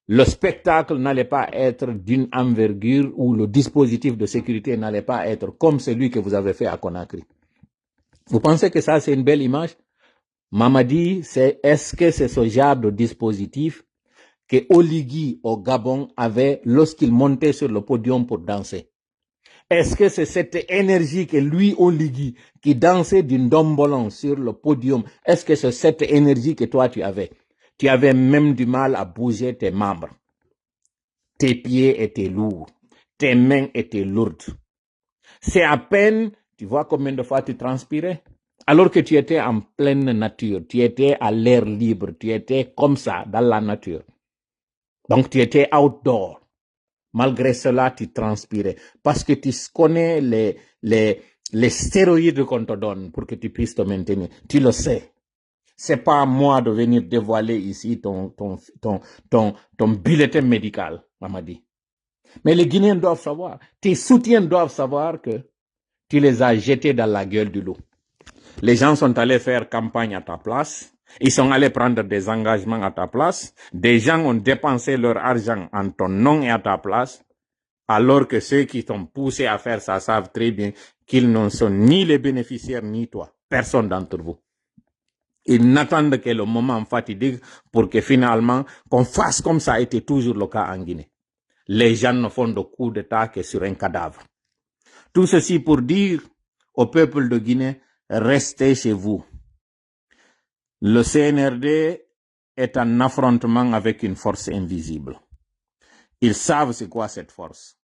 le spectacle n'allait pas être d'une envergure ou le dispositif de sécurité n'allait pas être comme celui que vous avez fait à Conakry. Vous pensez que ça, c'est une belle image? Mamadi, est-ce que c'est ce genre de dispositif que Oligui au Gabon avait lorsqu'il montait sur le podium pour danser? Est-ce que c'est cette énergie que lui, Oligui, qui dansait d'une dombolon sur le podium, est-ce que c'est cette énergie que toi tu avais? Tu avais même du mal à bouger tes membres. Tes pieds étaient lourds. Tes mains étaient lourdes. C'est à peine, tu vois combien de fois tu transpirais? Alors que tu étais en pleine nature, tu étais à l'air libre, tu étais comme ça, dans la nature. Donc tu étais outdoor. Malgré cela, tu transpirais. Parce que tu connais les stéroïdes qu'on te donne pour que tu puisses te maintenir. Tu le sais. C'est pas à moi de venir dévoiler ici ton bulletin médical, Mamadi. Mais les Guinéens doivent savoir, tes soutiens doivent savoir que tu les as jetés dans la gueule du loup. Les gens sont allés faire campagne à ta place. Ils sont allés prendre des engagements à ta place. Des gens ont dépensé leur argent en ton nom et à ta place. alors que ceux qui t'ont poussé à faire ça savent très bien qu'ils ne sont ni les bénéficiaires ni toi, personne d'entre vous. Ils n'attendent que le moment fatidique pour que finalement, qu'on fasse comme ça a été toujours le cas en Guinée. Les gens ne font de coups d'État que sur un cadavre. Tout ceci pour dire au peuple de Guinée, restez chez vous. Le CNRD est en affrontement avec une force invisible. Ils savent c'est quoi cette force.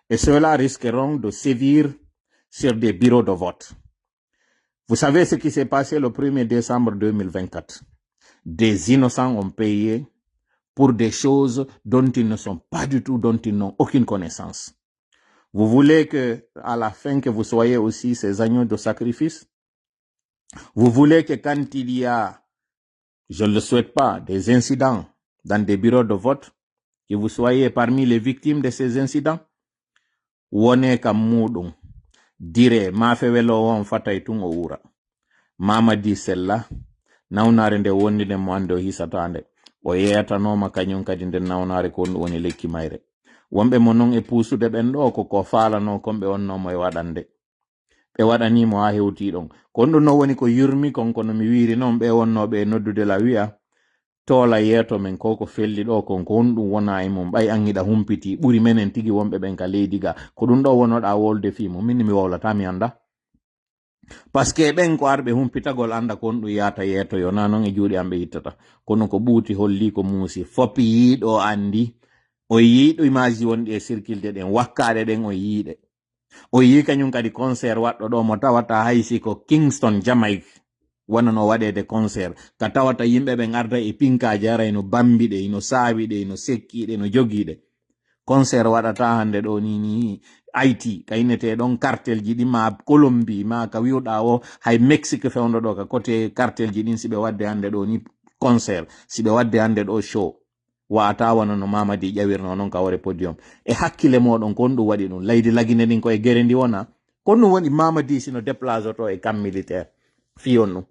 Et ceux-là risqueront de sévir sur des bureaux de vote. Vous savez ce qui s'est passé le 1er décembre 2024. Des innocents ont payé pour des choses dont ils ne sont pas du tout, dont ils n'ont aucune connaissance. Vous voulez que, à la fin, que vous soyez aussi ces agneaux de sacrifice? Vous voulez que quand il y a, je ne le souhaite pas, des incidents dans des bureaux de vote, que vous soyez parmi les victimes de ces incidents? Wone kam mudum dire ma fewelo won fatay tun o wura mama di sella nawnare nde wonni de mo ande o hisatande o yeetanoma kañum kadi nde nawnare ko woni lekki mayre wonɓe mo non e puusude ɓen ɗo ko falano komɓe wonnomo e waɗande ɓe waɗanimo ha hewti ɗon kon ɗum no woni ko yurmi kon kono mi wiri noon ɓe wonnoɓe e noddude la wiya tola yeeto men ko felli ɗo kon ko ɗum wona e mum ɓay angiɗa humpiti ɓuri menen tigi wonɓe ɓen ka leydi ga ko ɗum ɗo wonoɗa wolde fimo min mi wowlata mi anda par ce que ɓen ko arɓe humpitagol anda kon ɗum yata yeeto yo na noon e juuɗe amɓe yittata kono ko ɓuuti holli ko muusi foppi yiiɗo andi o yiiɗo image wonɗi e circulde ɗen wakkaɗe ɗen o yiiɗe o yi kañum kadi concert waɗɗo ɗo mo tawata haysi ko Kingston Jamaica wonano waɗede concert ka tawata yimɓe ɓen arda e pinkaji ara eno bambiɗe eno saawiɗe eno sekkiɗe eno jogiɗe concert waɗata hande ɗo ni Haiti kaynete ɗon cartel ji ɗi ma Colombie ma ka wiwɗa o hay Mexique fewndo ɗo ka côté cartel ji ɗin siɓe wadde hande ɗo ni concert siɓe wadde hande ɗo show wata wona no Mamadi ƴawirno noon ka wore podium e hakkille moɗon kon ɗum waɗi ɗum leydi lagine ɗin koye guere ndi wona kon ɗum woni Mamadi sino déplace to e camp militaire fiyon ɗum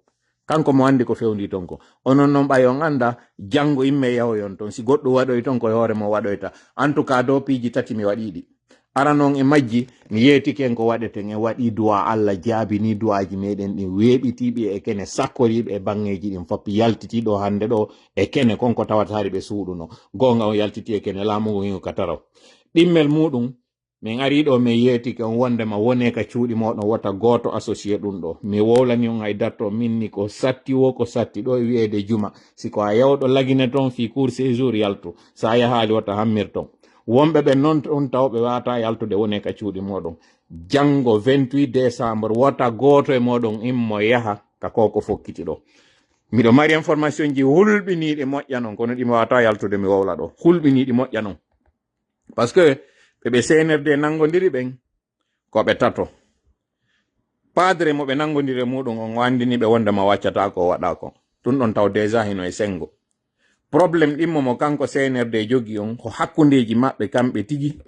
kanko mo andi ko fewndi ton ko onon noon ɓay on anda janngo imme yahoyon ton si goɗɗo waɗoy ton koye hoore mo waɗoyta en tout cas do piiji tati mi waɗiɗi ara noon e majji mi yeetiken ko waɗeten e waɗi duwa Allah jaabini duwaji meɗen ɗin weeɓitiɓe e kene sakkoriɓe e bangeji ɗin foppi yaltitiɗo hande ɗo e kene konko tawatari ɓe suuɗuno gonga on yaltiti e kene laamugo hingo kataraw ɗimmel muɗum min ari ɗo min yeetike on wondema wone ka cuuɗi moɗon wota goto associé ɗum ɗo mi wowlani on hay datto minni ko satti wo ko satti ɗo e wiyede juma siko a yawɗo lagine toon fi cour séjour yaltu sa yahaali wota hammirton wonɓe ɓe noon on tawɓe wata yaltude wone ka cuuɗi moɗon janngo 28 décembre wota goto e moɗon immo yaha ka koko fokkiti ɗo miɗo mari information ji hulɓiniɗi moƴƴa noon kono ɗi mi wata yaltude mi wowla ɗo hulɓiniɗi moƴƴa noon par ce que ɓe CNRD nangodiri ɓen koɓe tato padre mo ɓe nangodiri muɗum on wandini ɓe wondema waccata ko waɗa ko ɗum ɗon taw déjà hino e sengo probléme ɗimmo mo kanko CNRD jogi on ko hakkundeji maɓɓe kamɓe tigi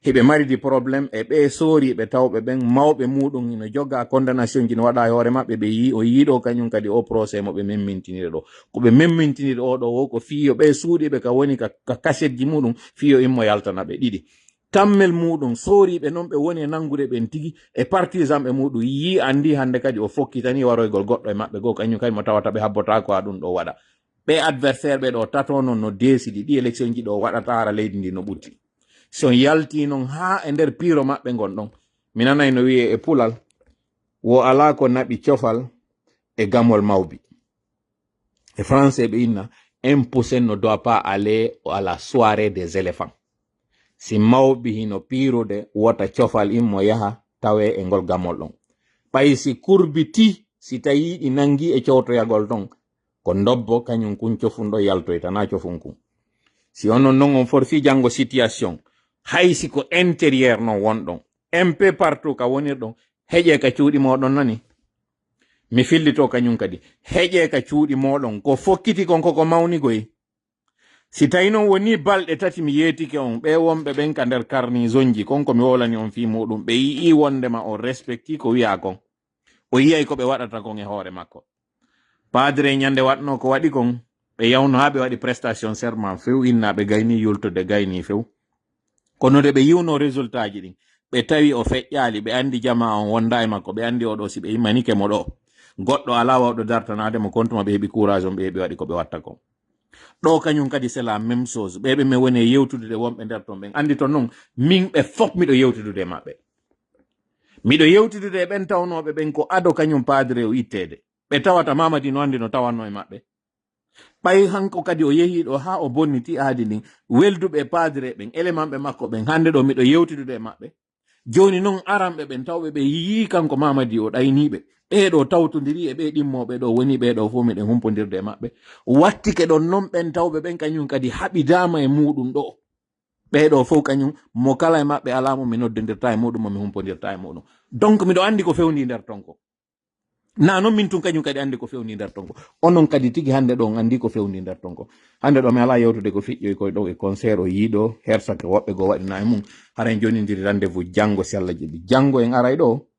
heɓe maridi probléme e ɓe sooriɓe tawɓe ɓen mawɓe muɗum ino joga condamnation ji no waɗa e hoore maɓɓe ɓe yi o yiiɗo kañum kadi o procès mo ɓe memmintiniri ɗo koɓe memmintiniri oɗo o ko fiyo ɓe suuɗiɓe ka woni ka cassette ji muɗum fiyo immo yaltana ɓe ɗiɗi tammel muɗum sooriɓe noon ɓe woni e nangude ɓen tigi e partisan ɓe muɗum yi andi hande kadi o fokkitani waroygol goɗɗo e maɓɓe goo kañum kadi mo tawata ɓe habbota ko ha ɗum ɗo waɗa ɓe adversaire ɓe ɗo tato noon no desidi ɗi élection ji ɗo waɗata ara leydi ndi no ɓutti so yalti noon ha e nder piiro maɓɓe gonɗon mi nanay no wiye e pulal wo ala ko naɓi cofal e gamol mawbi e français ɓe inna impossible ne doit pas aller à la soirée des éléphants si mawɓi hino piirude wota cofal immo yaha tawe e ngol gamol ɗon ɓay si kurbiti si tawi ɗi nangi e cowtoyagol ton ko dobbo kañum kun cofunɗo yaltoytana cofun kun si onon non on forfi janngo situation haysi ko intérieur non wonɗon un peu partout ka wonirɗon heƴe ka cuuɗi moɗon nani mi fillito kañum kadi heƴe ka cuuɗi moɗon ko fokkiti kon koko mawnigoy si tawi noon woni balɗe tati mi yeetike on ɓe wonɓe ɓen ka nder carnison ji konko mi wolani on fi muɗum ɓe yii wondema o respecti ko wiya kon o yiyay ko ɓe waɗata kon e hoore makko padre ñande waɗno ko waɗi kon ɓe yawno ha ɓe waɗi prestation serment few innaɓe gayni yultude gayni few kono de ɓe yiwno résultat ji ɗin ɓe tawi o feƴƴali ɓe andi jama on wonda e makko ɓe andi oɗo si ɓe immanike mo ɗo goɗɗo ala wawɗo dartanade mo kontuma ɓe heeɓi courage on ɓe heeɓi waɗi ko ɓe watta ko ɗo kañum kadi c'est la même chose ɓeɓe mi woni yewtude wonɓe nder ton ɓen andi to noon min ɓe fof miɗo yewtudude maɓɓe miɗo yewtudude ɓen tawnoɓe ɓen ko ado kañum padre o ittede ɓe tawata mamadi no andi no tawanno e maɓɓe ɓay hanko kadi o yehiɗo ha o bonniti aadi ndin welduɓe padre ɓen élément ɓe makko ɓen hande ɗo miɗo yewtudude e maɓɓe joni noon aranɓe ɓen tawɓe ɓe yii kanko mamadi o ɗayniɓe ɓeɗo tawtodiri e ɓe ɗimmoɓe ɗo woni ɓeɗo fo miɗen humpodirde e maɓɓe wattike ɗon noon ɓen tawɓe ɓen kañum kadi haɓidama e muɗum ɗo ɓeɗo fof kañum mo kala e maɓɓe alamo mi noddodirta e muɗum mo mi humpodirta e muɗum donc miɗo andi ko fewni nder ton ko na noon min tun kañum kadi andi ko fewni nder ton ko onon kadi tigi hande ɗo andi ko fewni nder ton ko hande ɗo mi ala yewtude ko fiƴƴoy koye ɗo e concert o yiiɗo hersake woɓɓe go waɗina e mum haren jonidiri rendez-vous janggo si Allah jaɓi janggo en aray ɗo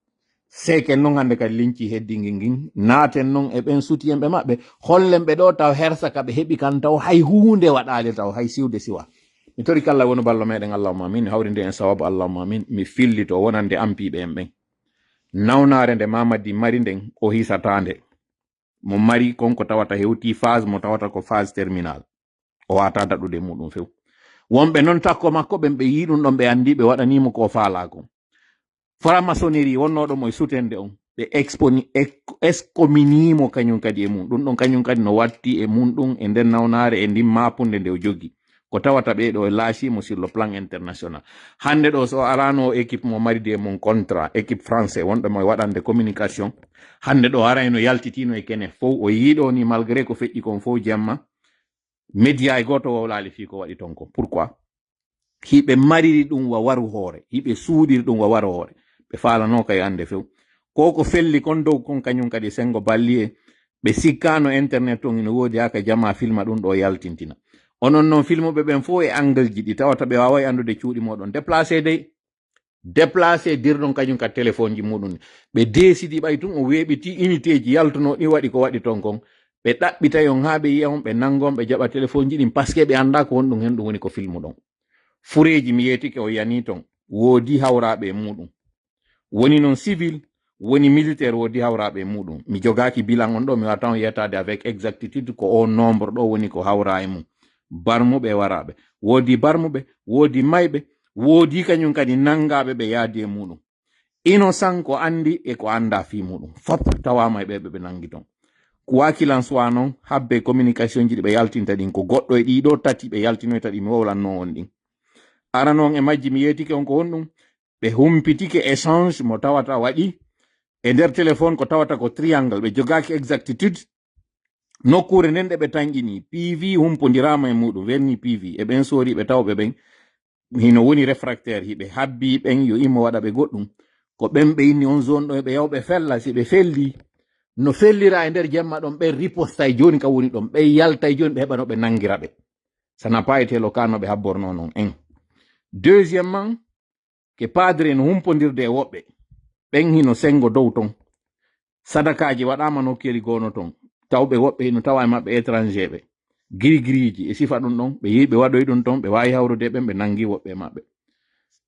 seken noon hande kadi linci heddingui ngin naaten noon e ɓen sutiyenɓe maɓɓe hollen ɓe ɗo taw hersaka ɓe heeɓi kan taw hay hunde waɗali taw hay siwde siwa mi tori kala woni ballo meɗen allahumma amin hawrinde en sawabu allahumma amin mi fillito wonande ampiɓe en ɓen nawnare nde mamadi mari nden o hisatande mo mari konko tawata hewti phase mo tawata ko phase terminal o wata daɗude muɗum few wonɓe noon takko makko ɓen ɓe yi ɗum ɗon ɓe andi ɓe waɗanimo ko faalako franc-maçonnerie wonnoɗo mo e sutende on ɓe excomminimo kañum kadi e mum ɗum ɗon kañum kadi no watti e mum ɗum e nden nawnare e ndin mapunde nde o jogui ko tawata ɓeɗo e laacimo sur le plan international hande ɗo so arano équipe mo mari de mon contrat équipe français wonɗo mo waɗande communication hande ɗo arayno yaltitino e kene fof o yiɗo ni malgré ko feƴƴi kon fof jamma média e goto wowlali fi ko waɗi ton ko pourquoi hiɓe mariri ɗum wa waru hoore hiɓe suuɗiri ɗum wa waru hoore ɓe falano kay ande few ko felli kon dow kon kañum kadi sengo balli e ɓe sikkano internet on ina woodi haka jama filma ɗum ɗo yaltintina onon noon filmuɓe ɓen fof e angle ji ɗi tawata ɓe wawa andude cuuɗi moɗon déplacé dey déplacé dirɗon kañum ka téléphone ji muɗum ɓe desidi ɓay tun o weeɓiti unité ji yaltuno ɗi waɗi ko waɗi ton kon ɓe ɗaɓɓita yon ha ɓe yiya on ɓe nangon ɓe jaɓa téléphone ji ɗin par ce que ɓe anda ko honɗum hen ɗum woni ko filmu ɗon fureji mi yetike o yani ton woodi hawraɓe e muɗum woni noon civil woni militaire woodi hawraɓe e muɗum mi jogaki bilan on ɗo mi wata on yettade avec exactitude ko o nombre ɗo woni ko hawra e mum barmuɓe waraɓe woodi barmuɓe woodi mayɓe woodi kañum kadi nangaɓe ɓe yaadi e muɗum innocent ko andi e ko anda fi muɗum fop tawama e ɓeɓe ɓe nangi ton ko wakilan suwa noon habbe communication ji ɗi ɓe yaltinta ɗin ko goɗɗo e ɗiɗo tati ɓe yaltinoyta ɗi mi wowlanno on ɗin ara noon e majji mi yetike on ko honɗum ɓe humpitike échange mo tawata waɗi e nder téléphone ko tawata ko triangle ɓe jogaki exactitude nokkure nden ɗe ɓe tanƴini PV humpodirama e muɗum verni PV e ɓen sori ɓe tawɓe ɓen hino woni réfractaire hiɓe habbi ɓen yo immo waɗa ɓe goɗɗum ko ɓen ɓe inni on zone ɗo ɓe yawɓe fella si ɓe felli no fellira e nder jemma ɗon ɓe riposta e joni ka woni ɗon ɓe yalta e joni ɓe heɓa no ɓe nangira ɓe sana pas été le cas no ɓe habborno noon en deuxièmement ke padre no humpodirde e woɓɓe ɓen hino sengo dow ton sadakaji waɗama nokkeli gono ton tawɓe woɓɓe hino tawa e maɓɓe étranger ɓe girigiriji e sifa ɗum ɗon ɓe yiɓe waɗoy ɗum ton ɓe wawi hawrude ɓen ɓe nangi woɓɓe maɓɓe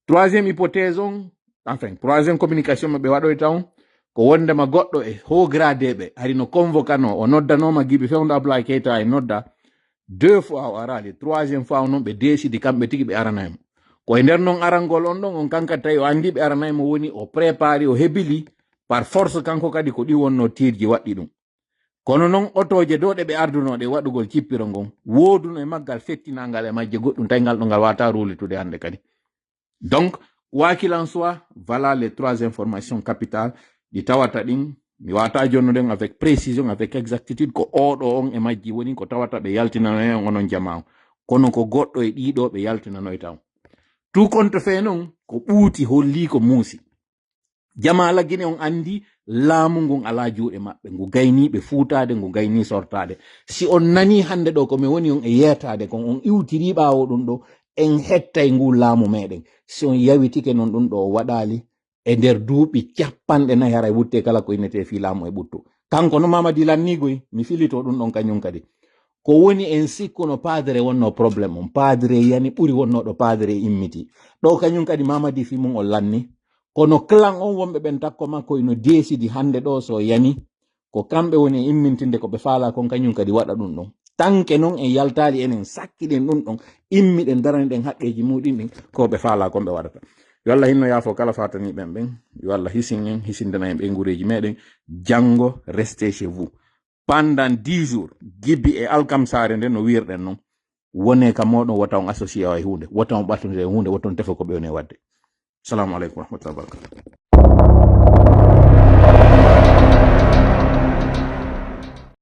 troisiéme hypothèse on enfin troisiéme communication ɓe waɗoy taw ko wondema goɗɗo e haut grade ɓe hari no convocano o noddanoma Guiɓe Fewndo Abdoulaye Keita e nodda 2 fois o arali troisiéme fois noon ɓe décidi kamɓe tigi ɓe aranaymo koye nder noon arangol on ɗon on kanka tawi o andi ɓe aranaymo woni o préparé o hebili par force kanko kadi ko ɗi wonno tirji waɗɗi ɗum kono noon otoje dow ɗe ɓe ardunoɗe waɗugol cippiro ngon wooduno e maggal fettinangal e majje goɗɗum tawi ngal ɗo ngal wata rulitude hande kadi donc quoi qu'il en soit voilà les 3 informations capitales ɗi tawata ɗin mi wata jonnude avec précision avec exactitude ko oɗo on e majji woni ko tawata ɓe yaltinanoy on onon jama kono ko goɗɗo e ɗiɗo ɓe yaltinanoy taw tout compte fait noon ko ɓuuti holli ko muusi jama laggine on andi laamu ngun ala juuɗe maɓɓe ngu gayniɓe fuutade ngu gayni sortade si on nani hande ɗo komi woni on e yeetade kon on iwtiri ɓawo ɗum ɗo en hettay ngu laamu meɗen si on yawitike noon ɗum ɗo o waɗali e nder duuɓi 40 haray wutte kala ko innete fi laamu e ɓuttu kanko no Mamadi lannigoy mi filito ɗum ɗon kañum kadi ko woni en sikkuno padre wonno probléme on padre yani ɓuri wonnoɗo padre immiti ɗo kañum kadi mamadi fi mum o lanni kono clan on wonɓe ɓen takko makko ino desidi hande ɗo so yani ko kamɓe woni immintinde ko ɓe faala kon kañum kadi waɗa ɗum ɗon tanke noon en yaltali enen sakkiɗen ɗum ɗon immiɗen daraniɗen haqqeji muɗin ɗin ko ɓe faala kon ɓe waɗata yo Allah hinno yaafo kala fataniɓen ɓen yo Allah hisin en hisindena en ɓe gureji meɗen janngo restez chez vous pendant 10 jours gibbi e alkamsare nde no wirɗen noon wone ka moɗon wata on associé o e hunde wata on ɓattude e hunde wata on tefa ko ɓe woni wadde. Assalamu aleykum wa rahmatullahi wa barakatuh.